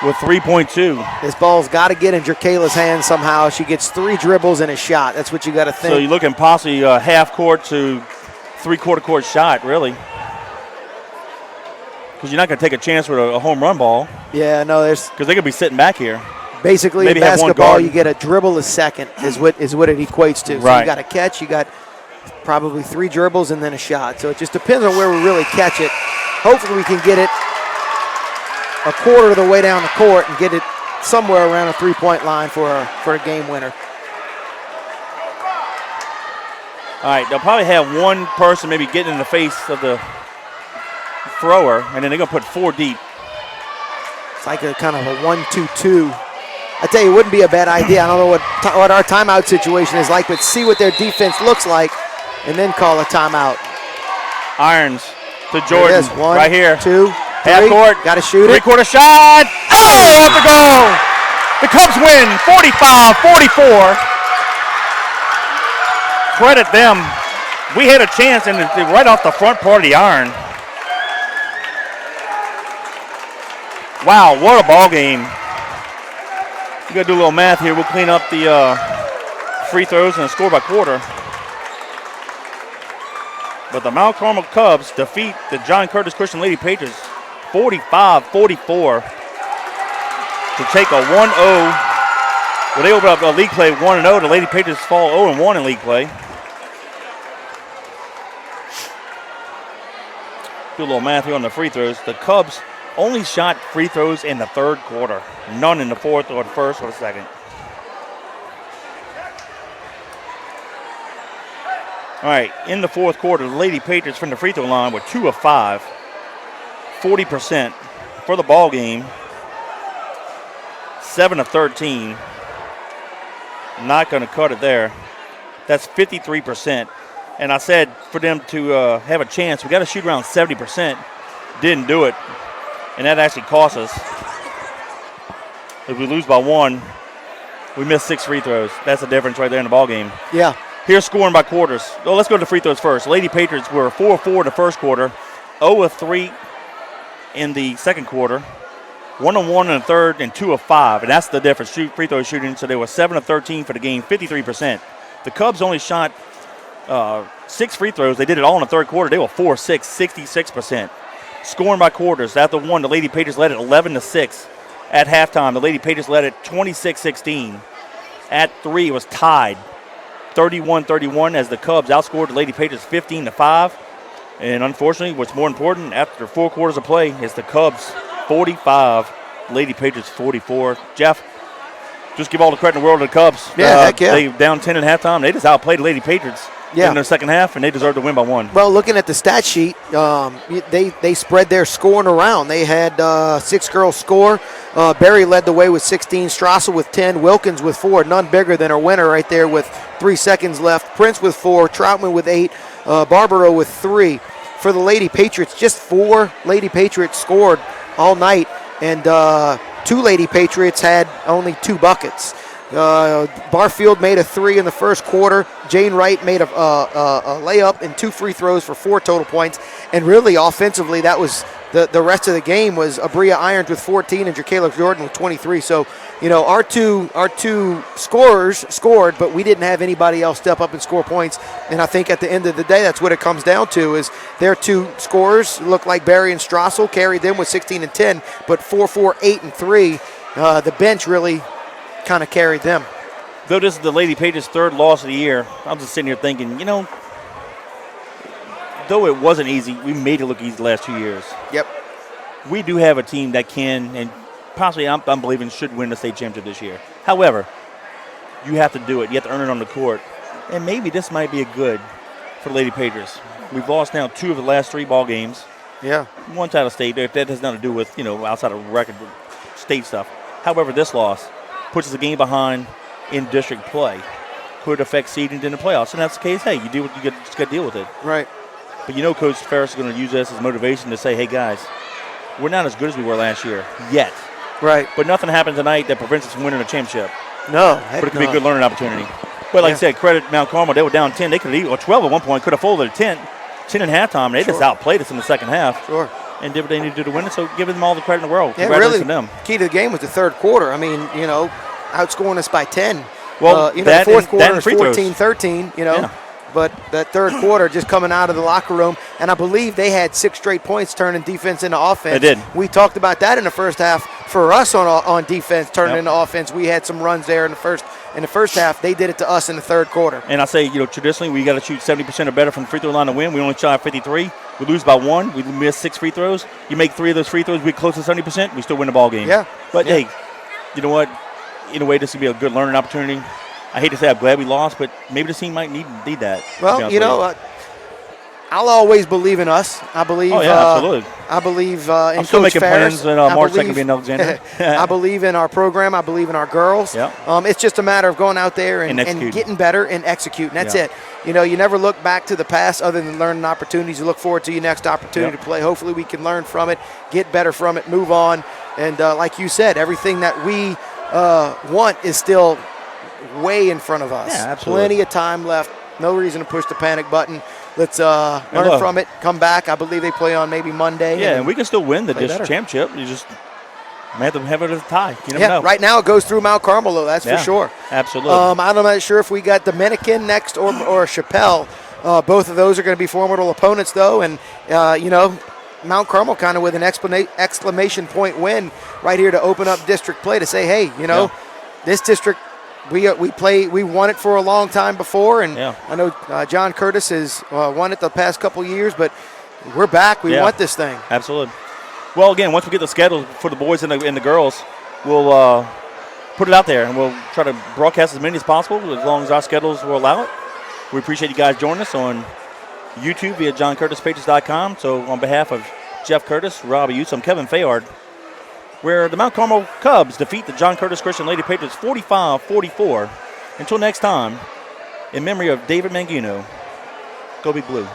with 3.2. This ball's got to get in Jacayla's hands somehow. She gets 3 dribbles and a shot. That's what you got to think. So you're looking possibly half court to 3/4 court shot, really, because you're not going to take a chance with a home run ball. Yeah, no, because they could be sitting back here. Basically, maybe in have one basketball, guard. you get a dribble a second is what it equates to. So Right. you got a catch, you got probably 3 dribbles, and then a shot. So it just depends on where we really catch it. Hopefully we can get it a quarter of the way down the court and get it somewhere around a 3-point line for a game winner. All right, they'll probably have one person maybe getting in the face of the thrower, and then they're going to put 4 deep. It's like a kind of a 1-2-2. I tell you, it wouldn't be a bad idea. I don't know what our timeout situation is like, but see what their defense looks like, and then call a timeout. Irons to Jordan, One, right here. 2, 3. Half court. Got to shoot it. Three-quarter shot. Oh, off the goal. The Cubs win 45-44. Credit them. We had a chance, and right off the front part of the iron. Wow, what a ball game. We got to do a little math here. We'll clean up the free throws and score by quarter. But the Mount Carmel Cubs defeat the John Curtis Christian Lady Patriots 45-44 to take a 1-0. Well, they open up league play 1-0. The Lady Patriots fall 0-1 in league play. Do a little math here on the free throws. The Cubs only shot free throws in the third quarter. None in the fourth or the first or the second. All right, in the fourth quarter, the Lady Patriots from the free throw line were 2 of 5, 40% for the ball game, 7 of 13. Not going to cut it there. That's 53%. And I said for them to have a chance, we got to shoot around 70%. Didn't do it, and that actually cost us. If we lose by 1, we missed 6 free throws. That's the difference right there in the ball game. Yeah. Here's scoring by quarters. Oh, let's go to the free throws first. Lady Patriots were 4 of 4 in the first quarter, 0 of 3 in the second quarter, 1 of 1 in the third, and 2 of 5. And that's the difference, free throw shooting. So they were 7 of 13 for the game, 53%. The Cubs only shot 6 free throws. They did it all in the third quarter. They were 4 of 6, 66%. Scoring by quarters. At the 1, the Lady Patriots led it 11-6. At halftime, the Lady Patriots led it 26-16. At 3, it was tied 31-31 as the Cubs outscored the Lady Patriots 15-5. And unfortunately, what's more important, after 4 quarters of play, is the Cubs 45, Lady Patriots 44. Jeff, just give all the credit in the world to the Cubs. Yeah, heck yeah. They down 10 at halftime. They just outplayed the Lady Patriots in their second half, and they deserved to win by 1. Well, looking at the stat sheet, they spread their scoring around. They had 6 girls score. Barry led the way with 16, Strassel with 10, Wilkins with 4, none bigger than our winner right there with 3 seconds left. Prince with 4, Troutman with 8, Barbaro with 3. For the Lady Patriots, just 4 Lady Patriots scored all night, and 2 Lady Patriots had only 2 buckets. Barfield made a 3 in the first quarter. Jane Wright made a layup and 2 free throws for 4 total points. And really, offensively, that was the rest of the game was Abria Irons with 14 and Jacayla Jordan with 23. So, our two scorers scored, but we didn't have anybody else step up and score points. And I think at the end of the day, that's what it comes down to is their 2 scorers look like Barry and Strassel carried them with 16 and 10, but 4, 4, 8, and 3. The bench really kind of carried them. Though this is the Lady Patriots' 3rd loss of the year, I'm just sitting here thinking, though it wasn't easy, we made it look easy the last 2 years. Yep. We do have a team that can, and possibly I'm believing should win the state championship this year. However, you have to do it. You have to earn it on the court. And maybe this might be a good for the Lady Patriots. We've lost now 2 of the last 3 ball games. Yeah. One's out of state. That has nothing to do with, outside of record state stuff. However, this loss puts us a game behind in district play. Could affect seeding in the playoffs. And that's the case. Hey, you do what you just got to deal with it. Right. But Coach Ferris is going to use this as motivation to say, hey, guys, we're not as good as we were last year yet. Right. But nothing happened tonight that prevents us from winning a championship. No. But it could be a good learning opportunity. But like I said, credit Mount Carmel. They were down 10. They could have, or 12 at one point, could have folded at 10 at halftime. And they just outplayed us in the second half. Sure. And did what they needed to do to win it. So give them all the credit in the world. Yeah, Congratulations really, to them. Key to the game was the third quarter. I mean, outscoring us by 10. Well, the fourth quarter is 14-13, But that third quarter just coming out of the locker room, and I believe they had 6 straight points turning defense into offense. They did. We talked about that in the first half. for us on defense, turning Yep. into offense. We had some runs there in the first half. They did it to us in the third quarter. And I say, traditionally we got to shoot 70% or better from the free throw line to win. We only shot 53. We lose by 1. We miss 6 free throws. You make 3 of those free throws, we close to 70%. We still win the ball game. Yeah. But Yeah. hey, you know what? In a way, this would be a good learning opportunity. I hate to say I'm glad we lost, but maybe the team might need that. Well, I'll always believe in us. I believe. Oh, yeah, absolutely. I believe in I'm still Coach making Ferris. plans in March 2nd being Alexander. I believe in our program. I believe in our girls. Yeah. It's just a matter of going out there and executing. getting better and executing. That's Yeah. it. You never look back to the past other than learning opportunities. You look forward to your next opportunity to play. Hopefully we can learn from it, get better from it, move on. And like you said, everything that we want is still way in front of us. Yeah, absolutely. Plenty of time left. No reason to push the panic button. Let's learn from it, come back. I believe they play on maybe Monday. Yeah, and we can still win the district better. championship. You just may have to have it as a tie. You never know. Right now it goes through Mount Carmel, though, that's for sure. Absolutely. I'm not sure if we got Dominican next or Chappelle. Both of those are going to be formidable opponents, though. And, Mount Carmel kind of with an exclamation point win right here to open up district play to say, hey, this district, we won it for a long time before, and I know John Curtis has won it the past couple years, but we're back. We want this thing. Absolutely. Well, again, once we get the schedule for the boys and the girls, we'll put it out there, and we'll try to broadcast as many as possible as long as our schedules will allow it. We appreciate you guys joining us on YouTube via JohnCurtisPatriots.com. So on behalf of Jeff Curtis, Robbie Utes, I'm Kevin Fayard, where the Mount Carmel Cubs defeat the John Curtis Christian Lady Patriots 45-44. Until next time, in memory of David Mangino, go Big Blue.